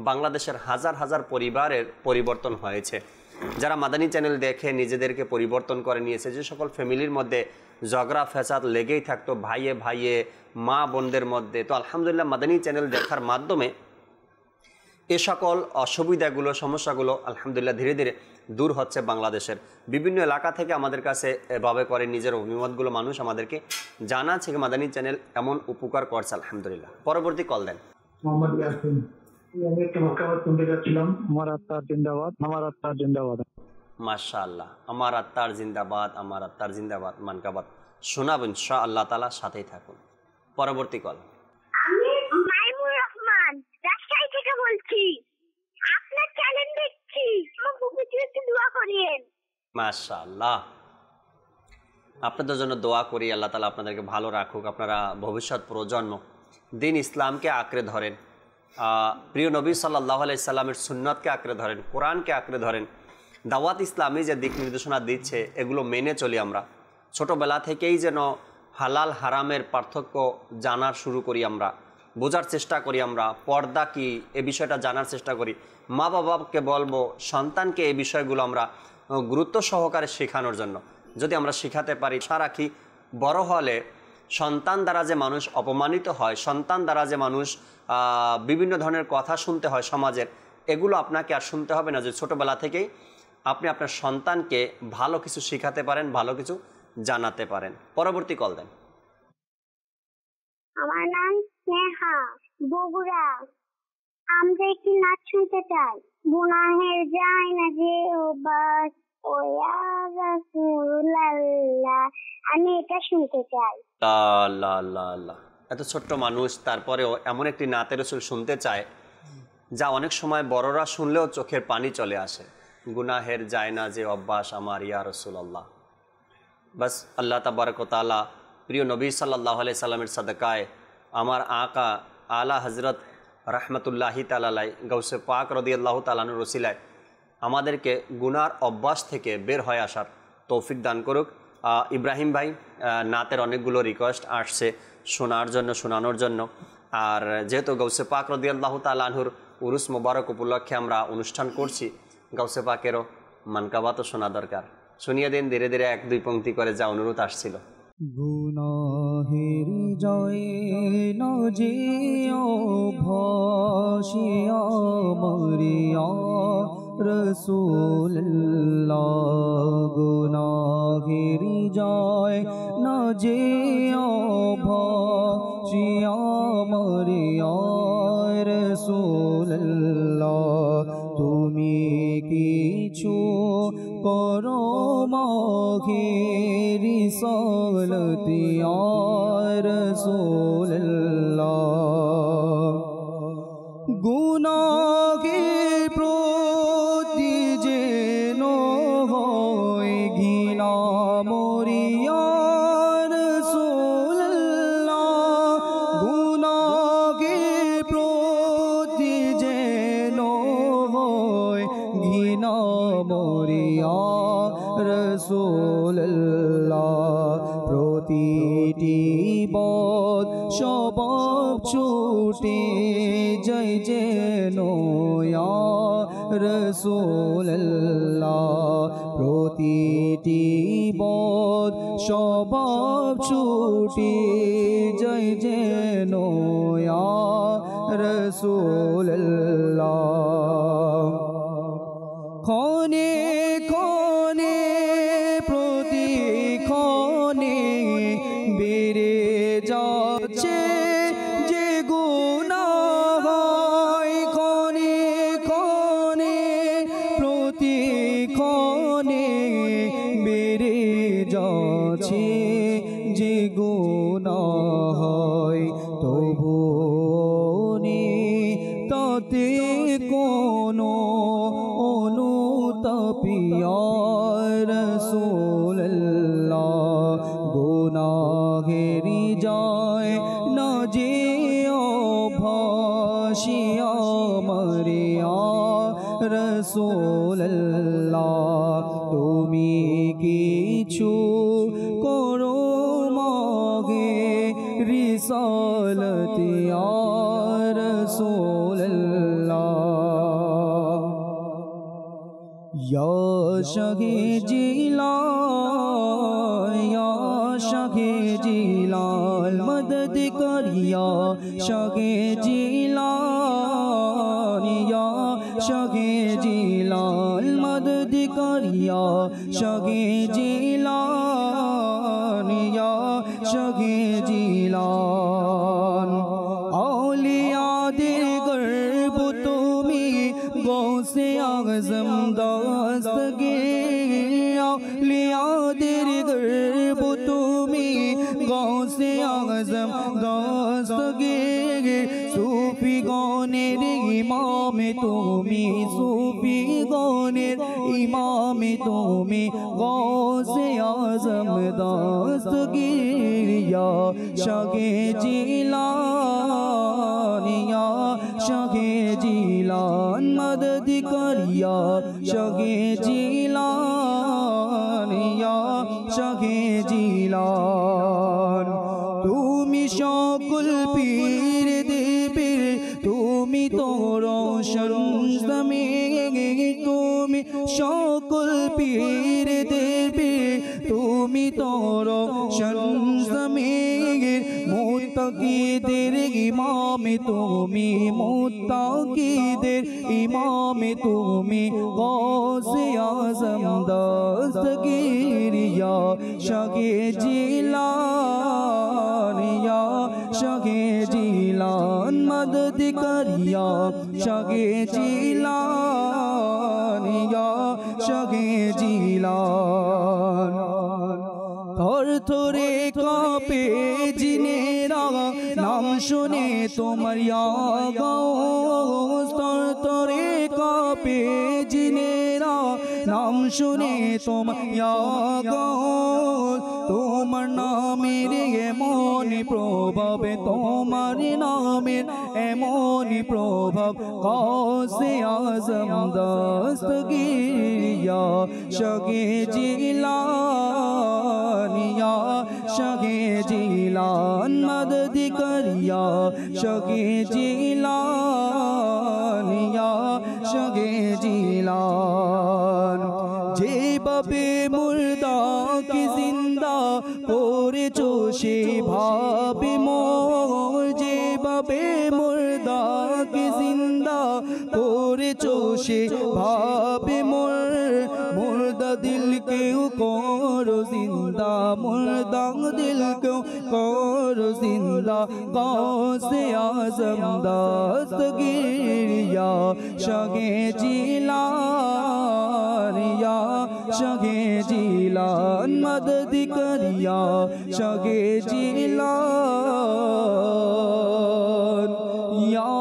বাংলাদেশের হাজার হাজার পরিবারের পরিবর্তন হয়েছে। যারা মাদানী চ্যানেল দেখে নিজেদেরকে পরিবর্তন করে নিয়েছে, যে সকল ফ্যামিলির মধ্যে ঝগড়া ফ্যাসাদ লেগেই থাকতো ভাইয়ে ভাইয়ে, মা বোনদের মধ্যে, তো আলহামদুলিল্লাহ মাদানী চ্যানেল দেখার মাধ্যমে এ সকল অসুবিধাগুলো, সমস্যাগুলো আলহামদুলিল্লাহ ধীরে ধীরে দূর হচ্ছে। বাংলাদেশের বিভিন্ন এলাকা থেকে আমাদের কাছে এভাবে করে নিজের অভিমতগুলো মানুষ আমাদেরকে জানাচ্ছে মাদানী চ্যানেল এমন উপকার করছে আলহামদুলিল্লাহ। পরবর্তী কল দেন। মোহাম্মদ ইয়াসিন। আমি একটা মাকাবাত শুনতে যাচ্ছিলাম। আমার আত্মার জিন্দাবাদ, আমার আত্মার জিন্দাবাদ। মাশাআল্লাহ, আমার আত্মার জিন্দাবাদ, আমার আত্মার জিন্দাবাদ মানকাবাত শোনাবেন ইনশাআল্লাহ তাআলা, সাথেই থাকুন। পরবর্তী কল। আমি মাইমুর রহমান রাজশাহী থেকে বলছি, আপনার চ্যানেল দেখছি, আমার বুকে একটু দোয়া করেন। মাশাআল্লাহ, আপনাদের জন্য দোয়া করি, আল্লাহ তাআলা আপনাদেরকে ভালো রাখুক, আপনারা ভবিষ্যৎ প্রজন্ম দিন ইসলামকে আঁকড়ে ধরেন, প্রিয় নবী সাল্লাল্লাহু আলাইহি সাল্লামের সুন্নতকে আঁকড়ে ধরেন, কোরআনকে আঁকড়ে ধরেন, দাওয়াত ইসলামী যে দিক নির্দেশনা দিচ্ছে এগুলো মেনে চলি। আমরা ছোটোবেলা থেকেই যেন হালাল হারামের পার্থক্য জানার শুরু করি, আমরা বোঝার চেষ্টা করি, আমরা পর্দা কি এ বিষয়টা জানার চেষ্টা করি। মা বাবাকে বলবো সন্তানকে এই বিষয়গুলো আমরা গুরুত্ব সহকারে শেখানোর জন্য। যদি আমরা শেখাতে পারি, আশা রাখি বড় হলে সন্তান দ্বারা যে মানুষ অপমানিত হয়, সন্তান দ্বারা যে মানুষ বিভিন্ন ধরনের কথা শুনতে হয় সমাজের, এগুলো আপনাকে আর শুনতে হবে না। যে ছোটোবেলা থেকেই আপনি আপনার সন্তানকে ভালো কিছু শেখাতে পারেন, ভালো কিছু জানাতে পারেন। পরবর্তী কল দেন। আমার নাম স্নেহা, বগুড়া। আমরা একটি নাচ শুনতে চাই, গুনাহের যায় না যে ও বাস ও ইয়া রাসূলুল্লাহ। আমি এটা শুনতে চাই। আল্লাহ আল্লাহ আল্লাহ, এত ছোট্ট মানুষ তারপরেও এমন একটি নাতে রাসূল শুনতে চায় যা অনেক সময় বড়রা শুনলেও চোখের পানি চলে আসে। গুনাহের যায় না যে অভ্যাস আমার ইয়া রাসূলুল্লাহ। বাস আল্লাহ তাবারক ওয়া তাআলা প্রিয় নবী সাল্লাল্লাহু আলাইহি সাল্লামের সাদাকায় আমার আকা আলা হযরত রাহমাতুল্লাহি তাআলা আলাইহি গাউসে পাক রাদিয়াল্লাহু তাআলা আনহুর ওসিলায় আমাদেরকে গুনার অভ্যাস থেকে বের হয়ে আসার তৌফিক দান করুক। ইব্রাহিম ভাই, নাতের অনেকগুলো রিকোয়েস্ট আসছে শোনার জন্য, শোনানোর জন্য। আর যেহেতু গাউসে পাক রাদিয়াল্লাহু তাআলা আনহুর উরুস মোবারক উপলক্ষে আমরা অনুষ্ঠান করছি, গাউসে পাকেরও মানকাবাতও শোনা দরকার। শুনিয়ে দিন ধীরে ধীরে, এক দুই পংক্তি করে যা অনুরোধ আসছিল। গুনাহের জয়ে না যেও ভাসিয়া মরিয়া রসুল্লাহ, গুনাহের জয় না যেও ভাসিয়া মরিয়া রসুল্লাহ, তুমি কিছু করো মাঘে রিসালত ইয়া রাসূলুল্লাহ। গুনাহের প্রতি যেন হয় ঘৃণা মরিয়া রাসূলুল্লাহ, গুনাহের প্রতি যেন হয় ঘৃণা মরিয়া রাসূলুল্লাহ, প্রতিটি বদ স্বভাব ছুটে যায় যেন ইয়া রাসূলুল্লাহ, প্রতিটি বদ স্বভাব ছুটে যায় যেন ইয়া রাসূলুল্লাহ। ক্ষণে ক্ষণে প্রতিক্ষণে বেড়ে যাচ্ছে যে গুনাহ, ক্ষণে ক্ষণে প্রতিক্ষণে বেড়ে যাচ্ছে যে গুনাহ, তবু তাতে কোনো অনুতাপিয়া রাসূলুল্লাহ, গুনাহের জয় না যেও ভাসিয়া মরিয়া রাসূলুল্লাহ, তুমি কিছু করো মাগে রিসালত ইয়া রাসূলুল্লাহ। ইয়া শাহে জিলাল, ইয়া শাহে জিলাল মদদ করিয়া শাহে জিলাল, ইয়া শাহে জিলাল মদদ করিয়া শাহে জিলাল, ইয়া শাহে জিলাল। औलियाদের গর্ব তুমি গৌসে আযম দস্তগীর, औलियाদের গর্ব তুমি গৌসে আযম দস্তগীর, সুফি গণের ইমামে তুমি, সুফি গণের ইমামে তুমি গৌসে আযম দস্তগীর, ইয়া শাহে জিলান, ইয়া শাহে জিলান মদদ করিয়া শাহে জিলান, ইয়া শাহে জিলান। তুমি সকল পীর দেবীর তুমি তো রোশন জমিন, তুমি সকল পীর দেবীর তুমি তো রোশন জমিন, মুত্তাকিদের ইমামে তুমি, মুত্তাকিদের ইমামে তুমি গৌসে আযম দস্তগীর, ইয়া শাহে জিলান, ইয়া শাহে জিলান মদদ করিয়া শাহে জিলান, ইয়া শাহে জিলান। থর থরে কাঁপে জিনেরা নাম শুনে তোমার ইয়া গাউস, থর থরে কাঁপে জিনেরা নাম শুনে তোমার ইয়া গাউস, তোমার নামের এমন প্রভাব, তোমার নামের এমন প্রভাব গৌসে আযম দস্তগীর, ইয়া শাহে জিলান, ইয়া শাহে জিলান মদদ করিয়া শাহে জিলান, ইয়া শাহে জিলান। যেভাবে মুর্দা কি জিন্দা করে চোষে ভাবে মোর যেভাবে মুর্দাকে জিন্দা করে চোষে ভাবে মোর মুর্দা দিল কেউ করো জিন্দা মুর্দা দিল কেউ করো জিন্দা গাউসে আজম দস্তগীরিয়া শাহে জিলান ইয়া শাহে জিলান মদদ করিয়া শাহে জিলান ইয়া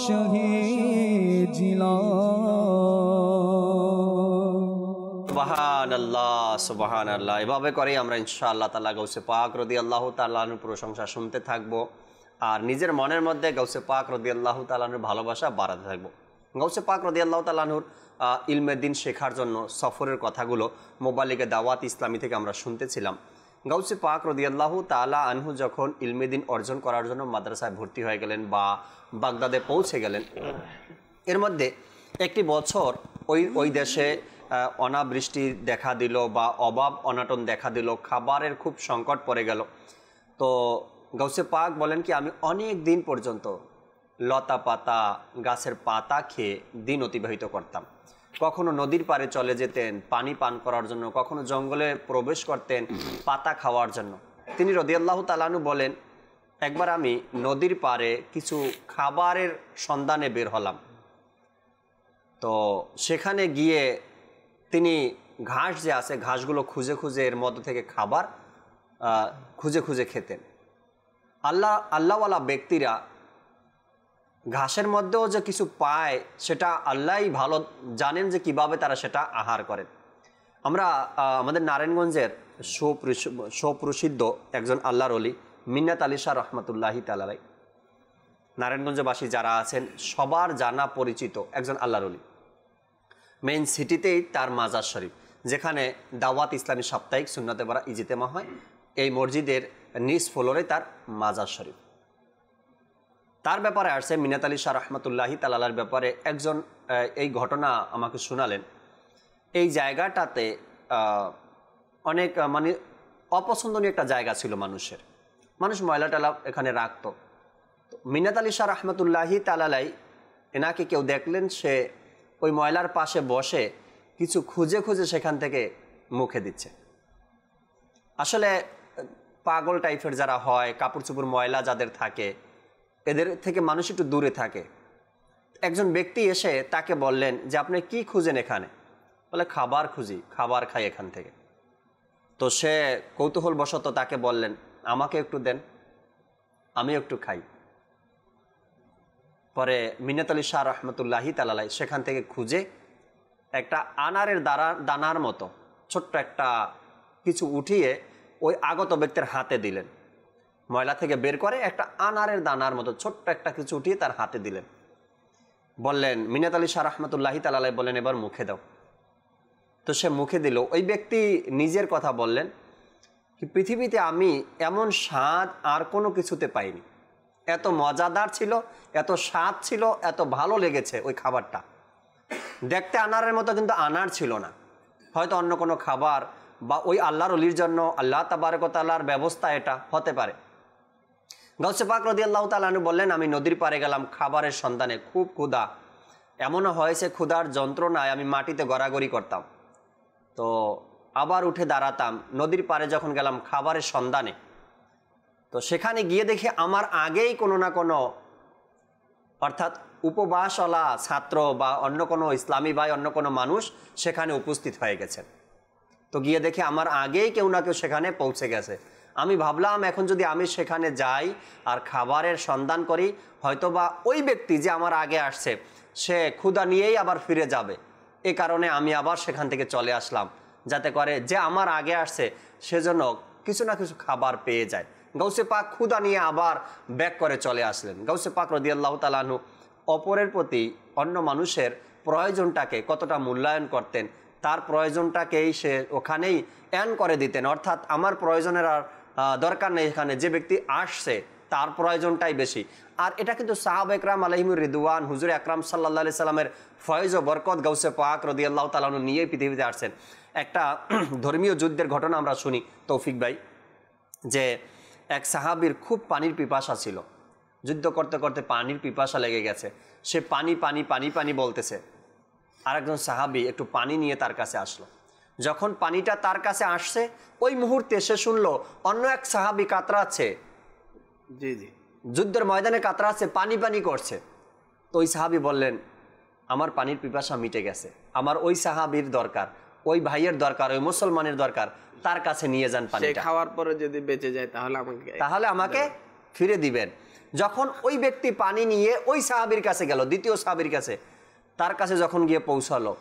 শাহে জিলান। সুবহানাল্লাহ সুবহানাল্লাহ। এভাবে করে আমরা ইনশাআল্লাহ তাআলা গাউসে পাক রাদিয়াল্লাহু তাআলার প্রশংসা শুনতে থাকবো আর নিজের মনের মধ্যে গাউসে পাক রাদিয়াল্লাহু তাআলার ভালোবাসা বাড়াতে থাকবো। গাউসে পাক রাদিয়াল্লাহু তাআলার ইলমে দ্বীন শেখার জন্য সফরের কথাগুলো মোবালিকে দাওয়াত ইসলামী থেকে আমরা শুনতেছিলাম। গাউসে পাক রাদিয়াল্লাহু তাআলা আনহু যখন ইলমে দ্বীন অর্জন করার জন্য মাদ্রাসায় ভর্তি হয়ে গেলেন বা বাগদাদে পৌঁছে গেলেন, এর মধ্যে একটি বছর ওই দেশে অনাবৃষ্টি দেখা দিল বা অভাব অনাটন দেখা দিল, খাবারের খুব সংকট পড়ে গেল। তো গাউসে পাক বলেন কি আমি অনেক দিন পর্যন্ত লতা পাতা গাছের পাতা খেয়ে দিন অতিবাহিত করতাম। কখনো নদীর পাড়ে চলে যেতেন পানি পান করার জন্য, কখনো জঙ্গলে প্রবেশ করতেন পাতা খাওয়ার জন্য। তিনি রাদিয়াল্লাহু তাআলা আনহু বলেন একবার আমি নদীর পাড়ে কিছু খাবারের সন্ধানে বের হলাম। তো সেখানে গিয়ে তিনি ঘাস যে আছে ঘাসগুলো খুঁজে খুঁজে এর মধ্য থেকে খাবার খুঁজে খুঁজে খেতেন। আল্লাহওয়ালা ব্যক্তিরা ঘাসের মধ্যেও যে কিছু পায় সেটা আল্লাহই ভালো জানেন যে কিভাবে তারা সেটা আহার করেন। আমরা আমাদের নারায়ণগঞ্জের সুপ্রসিদ্ধ একজন আল্লাহর ওলি মিন্নাত আলী শাহ রহমতুল্লাহি তাআলা নারায়ণগঞ্জবাসী যারা আছেন সবার জানা পরিচিত একজন আল্লাহর ওলি। মেইন সিটিতেই তার মাজার শরীফ, যেখানে দাওয়াত ইসলামী সাপ্তাহিক সুন্নতে বারা ইজতেমা হয়, এই মসজিদের নিচ ফ্লোরে তার মাজার শরীফ। তার ব্যাপারে আসছে মিন্নাত আলী শাহ রহমতুল্লাহি তাআলার ব্যাপারে একজন এই ঘটনা আমাকে শোনালেন। এই জায়গাটাতে অনেক মানে অপছন্দনীয় একটা জায়গা ছিল মানুষ ময়লা টালা এখানে রাখতো। মিন্নাত আলী শাহ রহমতুল্লাহি তাআলা এনাকে কেউ দেখলেন সে ওই ময়লার পাশে বসে কিছু খুঁজে খুঁজে সেখান থেকে মুখে দিচ্ছে। আসলে পাগল টাইপের যারা হয়, কাপড় চোপড় ময়লা যাদের থাকে, এদের থেকে মানুষ একটু দূরে থাকে। একজন ব্যক্তি এসে তাকে বললেন যে আপনি কি খুঁজেন এখানে? বলে খাবার খুঁজি, খাবার খাই এখান থেকে। তো সে কৌতূহলবশত তাকে বললেন আমাকে একটু দেন, আমি একটু খাই। পরে মিন্নাত আলী শাহ রহমতুল্লাহি তাআলা সেখান থেকে খুঁজে একটা আনারের দানার মতো ছোট্ট একটা কিছু উঠিয়ে ওই আগত ব্যক্তির হাতে দিলেন। ময়লা থেকে বের করে একটা আনারের দানার মতো ছোট্ট একটা কিছু উঠিয়ে তার হাতে দিলেন। বললেন মিন্নাত আলী শাহ রহমতুল্লাহি তাআলা বললেন এবার মুখে দাও। তো সে মুখে দিল। ওই ব্যক্তি নিজের কথা বললেন কি পৃথিবীতে আমি এমন স্বাদ আর কোনো কিছুতে পাইনি, এত মজাদার ছিল, এত স্বাদ ছিল, এত ভালো লেগেছে ওই খাবারটা। দেখতে আনারের মতো কিন্তু আনার ছিল না, হয়তো অন্য কোনো খাবার বা ওই আল্লাহর ওলির জন্য আল্লাহ তাবারক ওয়া তাআলার ব্যবস্থা এটা হতে পারে। গাউসে পাক রাদিয়াল্লাহু তাআলা আনহু বললেন আমি নদীর পাড়ে গেলাম খাবারের সন্ধানে, খুব ক্ষুধা, এমনও হয়েছে ক্ষুধার যন্ত্রণায় আমি মাটিতে গড়াগড়ি করতাম। তো আবার উঠে দাঁড়াতাম, নদীর পাড়ে যখন গেলাম খাবারের সন্ধানে, তো সেখানে গিয়ে দেখি আমার আগেই কোনো না কোনো অর্থাৎ উপবাসওয়ালা ছাত্র বা অন্য কোনো ইসলামী ভাই অন্য কোনো মানুষ সেখানে উপস্থিত হয়ে গেছেন। তো গিয়ে দেখি আমার আগেই কেউ না কেউ সেখানে পৌঁছে গেছে। আমি ভাবলাম এখন যদি আমি সেখানে যাই আর খাবারের সন্ধান করি, হয়তোবা ওই ব্যক্তি যে আমার আগে আসছে সে ক্ষুধা নিয়েই আবার ফিরে যাবে। এ কারণে আমি আবার সেখান থেকে চলে আসলাম, যাতে করে যে আমার আগে আসছে সেজন্য কিছু না কিছু খাবার পেয়ে যায়। গাউসে পাক ক্ষুধা নিয়ে আবার ব্যাক করে চলে আসলেন। গাউসে পাক রাদিয়াল্লাহু তাআলা আনহু অপরের প্রতি অন্য মানুষের প্রয়োজনটাকে কতটা মূল্যায়ন করতেন, তার প্রয়োজনটাকেই সে ওখানেই এন করে দিতেন। অর্থাৎ আমার প্রয়োজনের আর দরকার নেই, এখানে যে ব্যক্তি আসছে তার প্রয়োজনটাই বেশি। আর এটা কিন্তু সাহাবা একরাম আলাইহিমুর রিদওয়ান হুজুর আকরাম সাল্লাল্লাহু আলাইহি সাল্লামের ফয়েজ ও বরকত গাউসে পাক রাদিয়াল্লাহু তাআলা আনহু নিয়ে পৃথিবীতে আসছেন। একটা ধর্মীয় যুদ্ধের ঘটনা আমরা শুনি তৌফিক ভাই। যে এক সাহাবীর খুব পানির পিপাসা ছিল, যুদ্ধ করতে করতে পানির পিপাসা লেগে গেছে, সে পানি পানি পানি পানি বলতেছে। আরেকজন সাহাবী একটু পানি নিয়ে তার কাছে আসলো। যখন পানিটা তার কাছে আসছে ওই মুহূর্তে সে শুনলো অন্য এক সাহাবী কাতরাচ্ছে, জি জি, যুদ্ধের ময়দানে কাতরাচ্ছে, পানি পানি করছে। তো ওই সাহাবী বললেন, আমার পানির পিপাসা মিটে গেছে, আমার ওই সাহাবীর দরকার, ওই ভাইয়ের দরকার, ওই মুসলমানের দরকার, তার কাছে নিয়ে যান পানিটা, খাওয়ার পরে যদি বেঁচে যায় তাহলে আমাকে ফিরে দিবেন। যখন ওই ব্যক্তি পানি নিয়ে ওই সাহাবীর কাছে গেল, দ্বিতীয় সাহাবীর কাছে, তার কাছে যখন গিয়ে পৌঁছালো,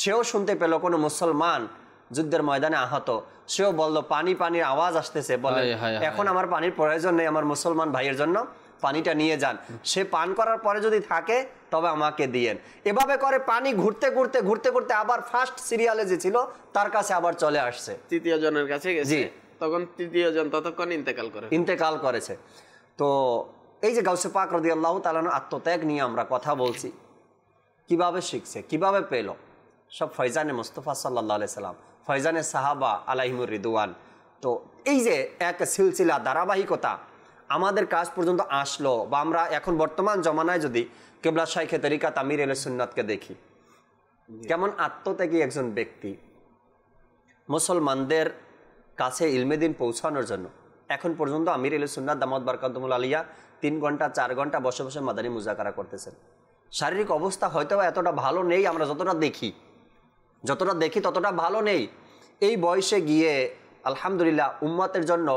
সেও শুনতে পেল কোনো মুসলমান যুদ্ধের ময়দানে আহত, সেও বলল পানি পানির আওয়াজ আসতেছে, বলে এখন আমার পানির প্রয়োজন নেই, আমার মুসলমান ভাইয়ের জন্য পানিটা নিয়ে যান, সে পান করার পরে যদি থাকে তবে আমাকে দিয়েন। এভাবে করে পানি ঘুরতে ঘুরতে ঘুরতে ঘুরতে আবার ফার্স্ট সিরিয়ালে যে ছিল তার কাছে আবার চলে আসছে, তৃতীয় জনের কাছে গেছে। তখন তৃতীয় জন ততক্ষণ ইন্তেকাল করেছে। তো এই যে গাউসে পাক রাদিয়াল্লাহু তাআলা আত্মত্যাগ নিয়ে আমরা কথা বলছি, কিভাবে শিখছে, কিভাবে পেল, সব ফয়জানে মুস্তাফা সাল্লাল্লাহু আলাইহি সাল্লাম, ফয়জানে সাহাবা আলাইহিমুর রিদওয়ান। তো এই যে এক সিলসিলা ধারাবাহিকতা আমাদের কাজ পর্যন্ত আসলো, বা আমরা এখন বর্তমান জমানায় যদি কিবলা শাইখে তরিকাত আমির আহলে সুন্নাতকে দেখি, কেমন আত্মত্যাগী একজন ব্যক্তি, মুসলমানদের কাছে ইলমে দ্বীন পৌঁছানোর জন্য এখন পর্যন্ত আমির আহলে সুন্নাত দামাত বারকাতুহুল আলিয়া 3 ঘন্টা 4 ঘন্টা বসে বসে মাদানী মুজাকারা করতেছেন। শারীরিক অবস্থা হয়তো এতটা ভালো নেই, আমরা যতটা দেখি ততটা ভালো নেই। এই বয়সে গিয়ে আলহামদুলিল্লাহ উম্মতের জন্য,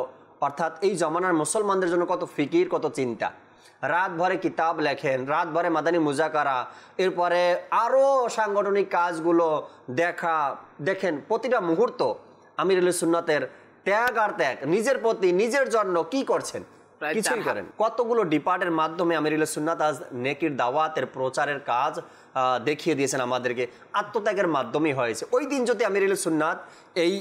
অর্থাৎ এই জমানার মুসলমানদের জন্য কত ফিকির, কত চিন্তা, রাত ভরে কিতাব লেখেন, রাত ভরে মাদানী মুজাকারা, এরপরে আরও সাংগঠনিক কাজগুলো দেখেন প্রতিটা মুহূর্ত আমির আহলে সুন্নাতের ত্যাগ আর ত্যাগ, নিজের প্রতি নিজের জন্য কি করছেন, কিছুই করেন। কতগুলো ডিপার্টের মাধ্যমে আমির আহলে সুন্নাত আজ নেকির দাওয়াতের প্রচারের কাজ দেখিয়ে দিয়েছেন আমাদেরকে, আত্মত্যাগের মাধ্যমেই হয়েছে। ওই দিন যদি আমির আহলে সুন্নাত এই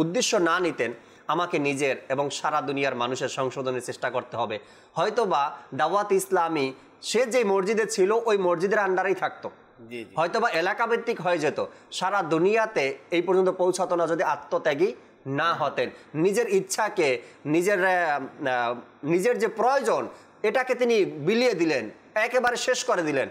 উদ্দেশ্য না নিতেন, আমাকে নিজের এবং সারা দুনিয়ার মানুষের সংশোধনের চেষ্টা করতে হবে, হয়তোবা দাওয়াত ইসলামী সে যে মসজিদে ছিল ওই মসজিদের আন্ডারেই থাকতো, হয়তোবা এলাকা ভিত্তিক হয়ে যেত, সারা দুনিয়াতে এই পর্যন্ত পৌঁছাতো না যদি আত্মত্যাগী না হতেন। নিজের ইচ্ছাকে, নিজের যে প্রয়োজন এটাকে তিনি বিলিয়ে দিলেন, একেবারে শেষ করে দিলেন।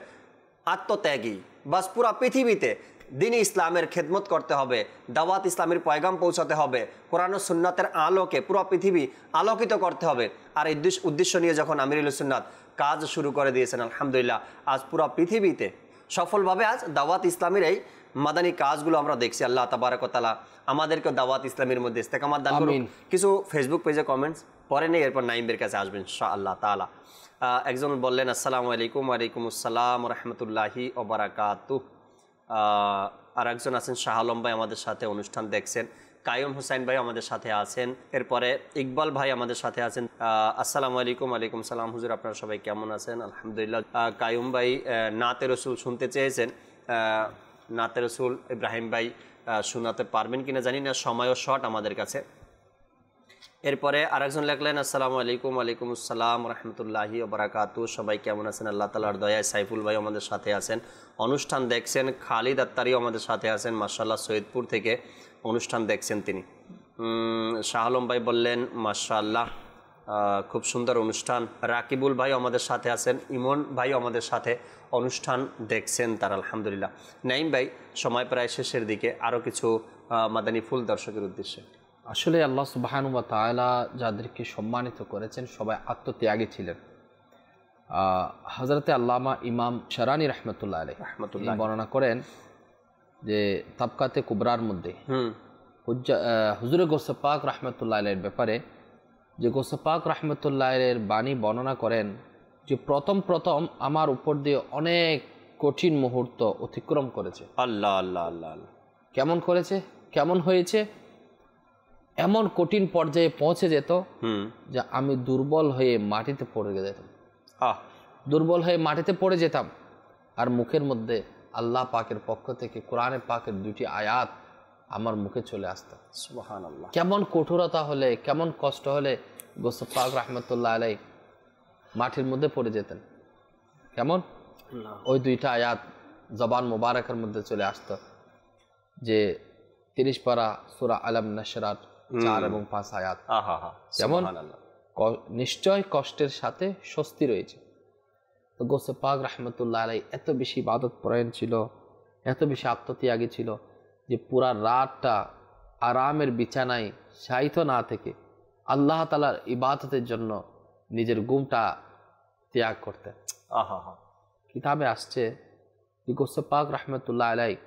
আত্মত্যাগী, বাস পুরা পৃথিবীতে দ্বীন ইসলামের খেদমত করতে হবে, দাওয়াত ইসলামের পয়গাম পৌঁছাতে হবে, কোরআন ও সুন্নাতের আলোকে পুরো পৃথিবী আলোকিত করতে হবে। আর এই উদ্দেশ্য নিয়ে যখন আমির আহলে সুন্নাত কাজ শুরু করে দিয়েছেন, আলহামদুলিল্লাহ আজ পুরো পৃথিবীতে সফলভাবে আজ দাওয়াত ইসলামের এই মাদানী কাজগুলো আমরা দেখছি। আল্লাহ তাবারক ওয়া তাআলা আমাদেরকে দাওয়াত ইসলামের মধ্যে ইস্তেকামাত দান করুন। কিছু ফেসবুক পেজে কমেন্টস পরে নেই, এরপর নাইমের কাছে আসবেন ইনশাআল্লাহ তাআলা। একজন বললেন, আসসালামু আলাইকুম। ওয়ালাইকুম আসসালাম রাহমাতুল্লাহি ওয়া বারাকাতুহু। আর একজন আছেন শাহ আলম ভাই আমাদের সাথে অনুষ্ঠান দেখছেন, কায়ুম হুসাইন ভাই আমাদের সাথে আছেন, এরপরে ইকবাল ভাই আমাদের সাথে আছেন। আসসালামু আলাইকুম। ওয়ালাইকুম সালাম হুজুর, আপনারা সবাই কেমন আছেন? আলহামদুলিল্লাহ। কায়ুম ভাই নাতে রসুল শুনতে চেয়েছেন, নাতে রসুল ইব্রাহিম ভাই শোনাতে পারবেন কিনা জানি না, সময়ও শর্ট আমাদের কাছে। এরপরে আরেকজন লেখলেন, আসসালামু আলাইকুম। ওয়ালাইকুম আসসালাম রহমতুল্লাহি ওয়া বারাকাতুহু। সবাই কেমন আছেন? আল্লাহ তাআলার দয়ায় সাইফুল ভাই আমাদের সাথে আছেন, অনুষ্ঠান দেখছেন। খালিদ আত্তারিও আমাদের সাথে আছেন, মাশাআল্লাহ সৈয়দপুর থেকে অনুষ্ঠান দেখছেন তিনি। শাহ আলম ভাই বললেন মাশাআল্লাহ খুব সুন্দর অনুষ্ঠান। রাকিবুল ভাই আমাদের সাথে আছেন, ইমন ভাই আমাদের সাথে অনুষ্ঠান দেখছেন তার, আলহামদুলিল্লাহ। নাইম ভাই, সময় প্রায় শেষের দিকে, আরও কিছু মাদানী ফুল দর্শকের উদ্দেশ্যে। আসলে আল্লাহ সুবহানাহু ওয়া তাআলা যাদেরকে সম্মানিত করেছেন সবাই আত্মত্যাগী ছিলেন। হযরতে আল্লামা ইমাম শারানি রাহমাতুল্লাহ আলাইহি বর্ণনা করেন যে তাবকাতে কুবরার মধ্যে হুজুরে গৌসে পাক রাহমাতুল্লাহ আলাইহির ব্যাপারে, যে গৌসে পাক রাহমাতুল্লাহ আলাইহির বাণী বর্ণনা করেন যে প্রথম আমার উপর দিয়ে অনেক কঠিন মুহূর্ত অতিক্রম করেছে। আল্লাহ আল্লাহ আল্লাহ। কেমন করেছে, কেমন হয়েছে? এমন কঠিন পর্যায়ে পৌঁছে যেত যে আমি দুর্বল হয়ে মাটিতে পড়ে যেতাম, আর মুখের মধ্যে আল্লাহ পাকের পক্ষ থেকে কোরআনে পাকের 2টি আয়াত আমার মুখে চলে আসতো। সুবহানাল্লাহ। কেমন কঠোরতা হলে, কেমন কষ্ট হলে গৌসে পাক রাহমাতুল্লাহ আলাইহি মাটির মধ্যে পড়ে যেতেন, কেমন ওই 2টা আয়াত জবান মোবারকের মধ্যে চলে আসতো যে 30 পারা সূরা আলাম নাশরাত 4 এবং 5 আয়াত। যেমন নিশ্চয় কষ্টের সাথে স্বস্তি রয়েছে। তো গৌসে পাক রাহমাতুল্লাহ আলাইহি এত বেশি ইবাদত পরায়ণ ছিল, এত বেশি আত্মত্যাগী ছিল যে পুরা রাতটা আরামের বিছানায় শায়িত না থেকে আল্লাহ তাআলার ইবাদতের জন্য নিজের ঘুমটা ত্যাগ করতেন। কিতাবে আসছে যে গৌসে পাক রাহমাতুল্লাহ আলাইহি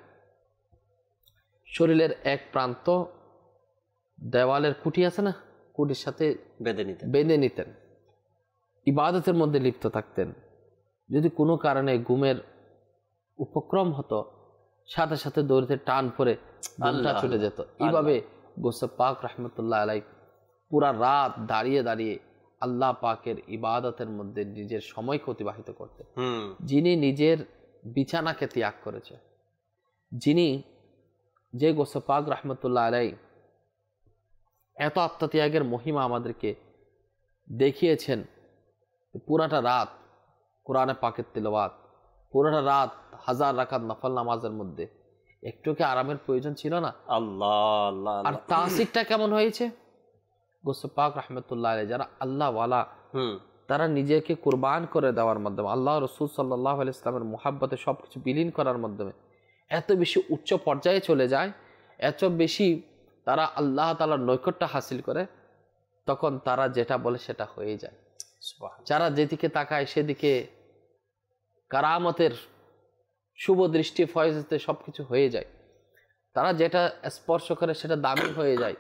শরীরের এক প্রান্ত দেওয়ালের খুঁটি আছে না, খুঁটির সাথে বেঁধে নিতেন, ইবাদতের মধ্যে লিপ্ত থাকতেন। যদি কোনো কারণে ঘুমের উপক্রম হতো সাথে সাথে দৌড়তে টান পরে ঘুমটা ছুটে যেত। এইভাবে গৌসে পাক রাহমাতুল্লাহ আলাইহি পুরা রাত দাঁড়িয়ে দাঁড়িয়ে আল্লাহ পাকের ইবাদতের মধ্যে নিজের সময়কে অতিবাহিত করতেন। যিনি নিজের বিছানাকে ত্যাগ করেছে, যে গৌসে পাক রাহমাতুল্লাহ আলাইহি এত আত্মত্যাগের মহিমা আমাদেরকে দেখিয়েছেন, পুরাটা রাত কোরআনে পাকের তিলাওয়াত, পুরাটা রাত 1000 রাকাত নফল নামাজের মধ্যে একটু কি আরামের প্রয়োজন ছিল না? আল্লাহ। আর তাসিরটা কেমন হয়েছে? গৌসে পাক রাহমাতুল্লাহ আলাইহি যারা আল্লাহ ওয়ালা, তারা নিজেকে কুরবান করে দেওয়ার মাধ্যমে, আল্লাহ রাসূল সাল্লাল্লাহু আলাইহি ওয়াসাল্লামের মুহাব্বতে সবকিছু বিলীন করার মাধ্যমে এত বেশি উচ্চ পর্যায়ে চলে যায়, এত বেশি তারা আল্লাহ তাআলার নৈকট্য হাসিল করে, তখন তারা যেটা বলে সেটা হয়ে যায়। যারা যেদিকে তাকায় সেদিকে কারামতের শুভ দৃষ্টি ফয়েজতে সবকিছু হয়ে যায়, তারা যেটা স্পর্শ করে সেটা দামি হয়ে যায়।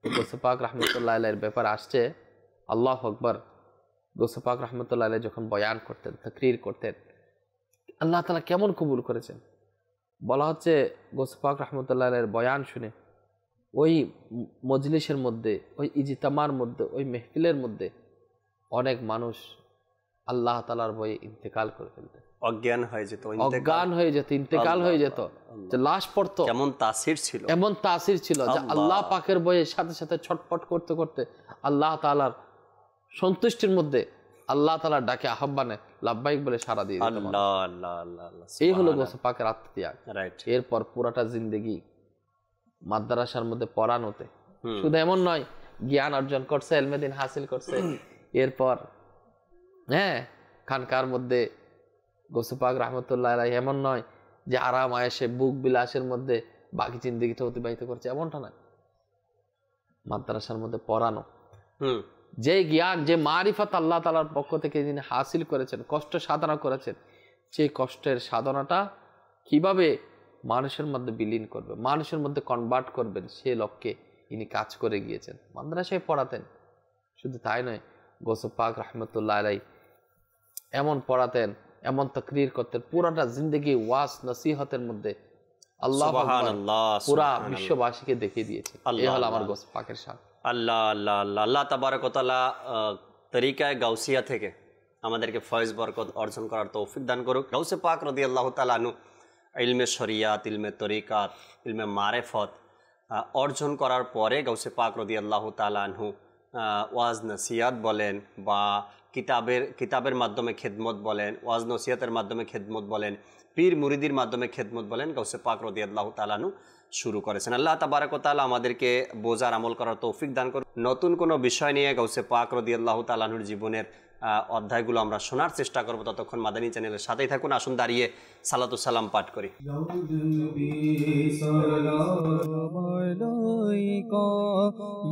গৌসে পাক রাহমাতুল্লাহ আলাইহির ব্যাপার আসছে, আল্লাহু আকবার, গৌসে পাক রাহমাতুল্লাহ আলাইহি যখন বয়ান করতেন, তাকরীর করতেন, আল্লাহ তাআলা কেমন কবুল করেছেন। বলা হচ্ছে গৌসে পাক রাহমাতুল্লাহ আলাইহির বয়ান শুনে ওই মজলিসের মধ্যে, ওই ইজতিমার মধ্যে, ওই মেহফিলের মধ্যে অনেক মানুষ আল্লাহ তাআলার ভয়ে ইন্তেকাল করে ফেলতেন, অজ্ঞান হয়ে যেত, ইন্তেকাল হয়ে যেত, যে লাশ পড়তো। এমন তাসির ছিল যে আল্লাহ পাকের ভয়ে সাথে সাথে ছটফট করতে করতে আল্লাহ তাআলার সন্তুষ্টির মধ্যে আল্লাহ তাআলার ডাকে আহ্বানে লাব্বাইক বলে সাড়া দিয়ে দিত। এই হলো গৌসে পাকের আত্মত্যাগ। এরপর পুরাটা জিন্দেগি মাদ্রাসার মধ্যে পড়ানোতে, শুধু এমন নয় জ্ঞান অর্জন করছে, ইলমে দ্বীন হাসিল করছে, এরপর খানকার মধ্যে গৌসে পাক রাহমাতুল্লাহ আলাইহি এমন নয় যে আরাম আয়েশে বুক বিলাসের মধ্যে বাকি জিন্দেগিটা অতিবাহিত করছে, এমনটা নয়। মাদ্রাসার মধ্যে পড়ানো, যে জ্ঞান, যে মারিফাত আল্লাহ তাআলার পক্ষ থেকে যিনি হাসিল করেছেন, কষ্ট সাধনা করেছেন, সেই কষ্টের সাধনাটা কিভাবে মানুষের মধ্যে বিলীন করবে, মানুষের মধ্যে কনভার্ট করবেন, সে লক্ষ্যে ইনি কাজ করে গিয়েছেন। মাদ্রাসায় পড়াতেন, শুধু তাই নয়, গৌসে পাক রাহমাতুল্লাহ আলাইহি এমন পড়াতেন, এমন তাকরীর করতেন, পুরাটা জিন্দেগি ওয়াজ নসিহতের মধ্যে আল্লাহ পুরা বিশ্ববাসীকে দেখিয়ে দিয়েছেন। এই হলো আমার গৌসে পাকের শান। আল্লাহ আল্লাহ আল্লাহ আল্লাহ তাবারক ওয়া তাআলা তরিকায়ে গাউসিয়া থেকে আমাদেরকে ফয়েজ বরকত অর্জন করার তৌফিক দান করুক। গাউসে পাক রাদিয়াল্লাহু তাআলা আনহু ইলমে শরিয়াত, ইলমে তরিকাত, ইলমে মারেফত অর্জন করার পরে গাউসে পাক রাদিয়াল্লাহু তাআলা আনহু ওয়াজ নসিহত বলেন বা কিতাবের মাধ্যমে খেদমত বলেন, ওয়াজ নসিহতের মাধ্যমে খেদমত বলেন, পীর মুরিদির মাধ্যমে খেদমত বলেন, গাউসে পাক রাদিয়াল্লাহু তাআলা আনহু শুরু করেছেন। আল্লাহ তাবারক ওয়া তাআলা আমাদেরকে বোঝার আমল করার তৌফিক দান করুন। নতুন কোনো বিষয় নিয়ে গাউসে পাক রাদিয়াল্লাহু তাআলা আনহুর জীবনের অধ্যায়গুলো আমরা শোনার চেষ্টা করব। ততক্ষণ মাদানী চ্যানেলের সাথেই থাকুন। আসুন দাঁড়িয়ে সালাতু সালাম পাঠ করি।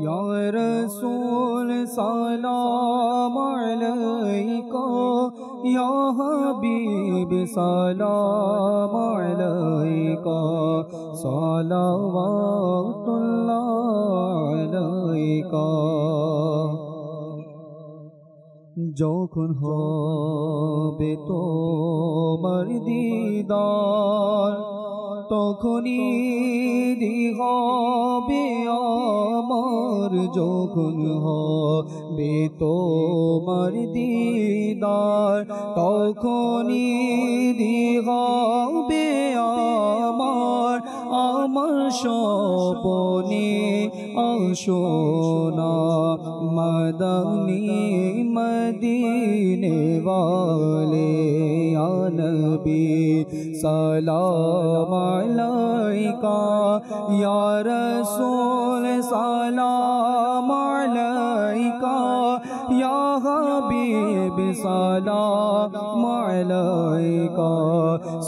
ইয়া রাসূল সালাম আলাইকা, ইয়া হাবিব সালাম আলাইকা, সালাওয়াতুল্লাহ আলাইকা। যখন হবে তোমার দিদার, তখনই হবে আমার, যখন হবে তোমার দিদার, তখনই হবে আমার, আমার স্বপনে আসোনা মাদানী মদিনে वाले या नबी सलाम अलैका, या रसूल সালাম আলাইকা ইয়া হাবিব সালাম আলাইকা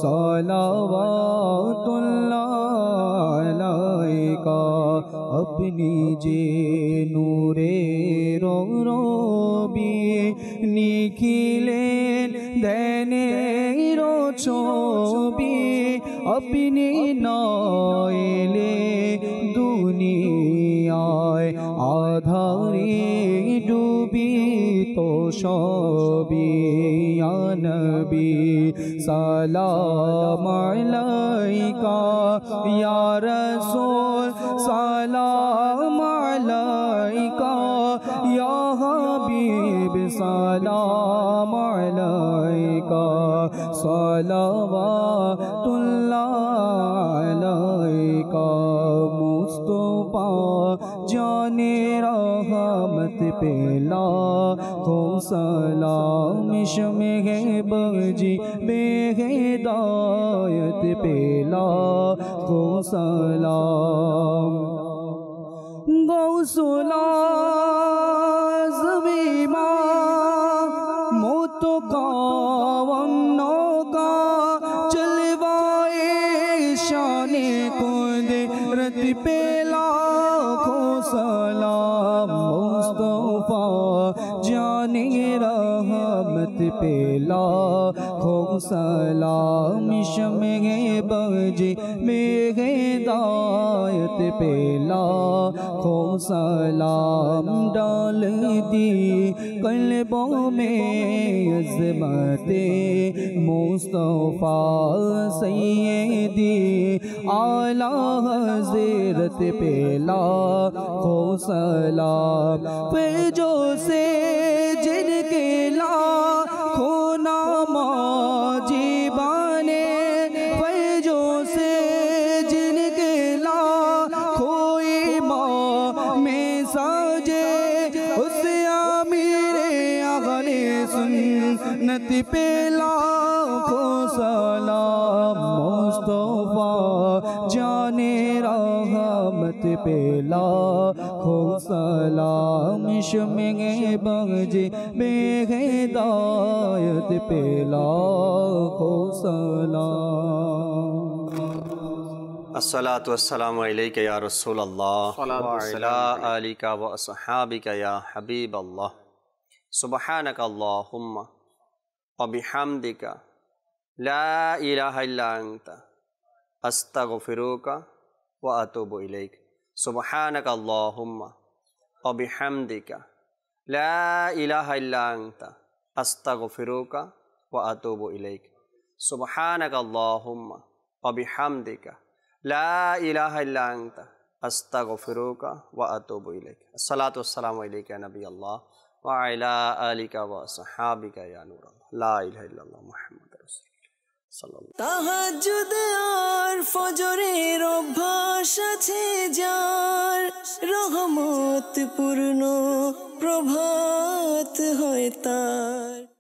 সালাওয়াতুল্লাহ আলাইকা আপনি যে নূরে রবি নিখিলেন ধ্যানের ছবি আপনি নইলে দুনিয়ায় আধারে ডুবি তো সবই ইয়া নবী সালাম আলাইকা ইয়া রাসূল সালাম আলাইকা ইয়া হাবিব সালাম আলাইকা সালাওয়াতুল্লাহ আলাইকা মুস্তাফা জানে रहमत पेला हो सलाम इश्मे बजी बेहिदायत पेला हो सलाम गौसुला ज़मीमा मोतो का वन्नो का चलवाए शाने कुदरत पेला हो सलाम मुस्तफा जाने रहमत पेला हो सलाम इश्मे बजी बेहिदायत पेला हो सलाम डाल दी कल्बों में अज़मते मुस्तफा सैयदी आला हज़रत पेला हो सलाम फैजो से जिनके लाखों नामा जीबाने फैजो से जिनके लाखों ईमान में साजे उस आमीरे अगले सुन्नत पे लाखों सलाम मुस्तफा जाने रहमत पे लाखों सलाम इश्मे बजी बेहिदायत पे लाखों सलाम अस्सलातु वस्सलामु अलैका या रसूलल्लाह व अला आलिका व अस्हाबिका या हबीबल्लाह सुब्हानका अल्लाहुम्मा व बिहम्दिका ला इलाहा इल्ला अंता अस्तगफिरुका व अतूबु इलैक सुब्हानका अल्लाहुम्मा व बिहम्दिका ला इलाहा इल्ला अंता अस्तगफिरुका व अतूबु इलैक सुब्हानका अल्लाहुम्मा व बिहम्दिका ला इलाहा इल्ला अंता अस्तगफिरुका व अतूबु इलैक अस्सलातु वस्सलामु अलैका या नबी अल्लाह व अला आलिका व अस्हाबिका या नूर अल्लाह ला इलाहा इल्लल्लाह मुहम्मदुर रासूलुल्लाह सल्लल्लाहु তাহাজ্জুদ আর ফজরের অভ্যাস আছে যার রহমত পূর্ণ প্রভাত হয় তার।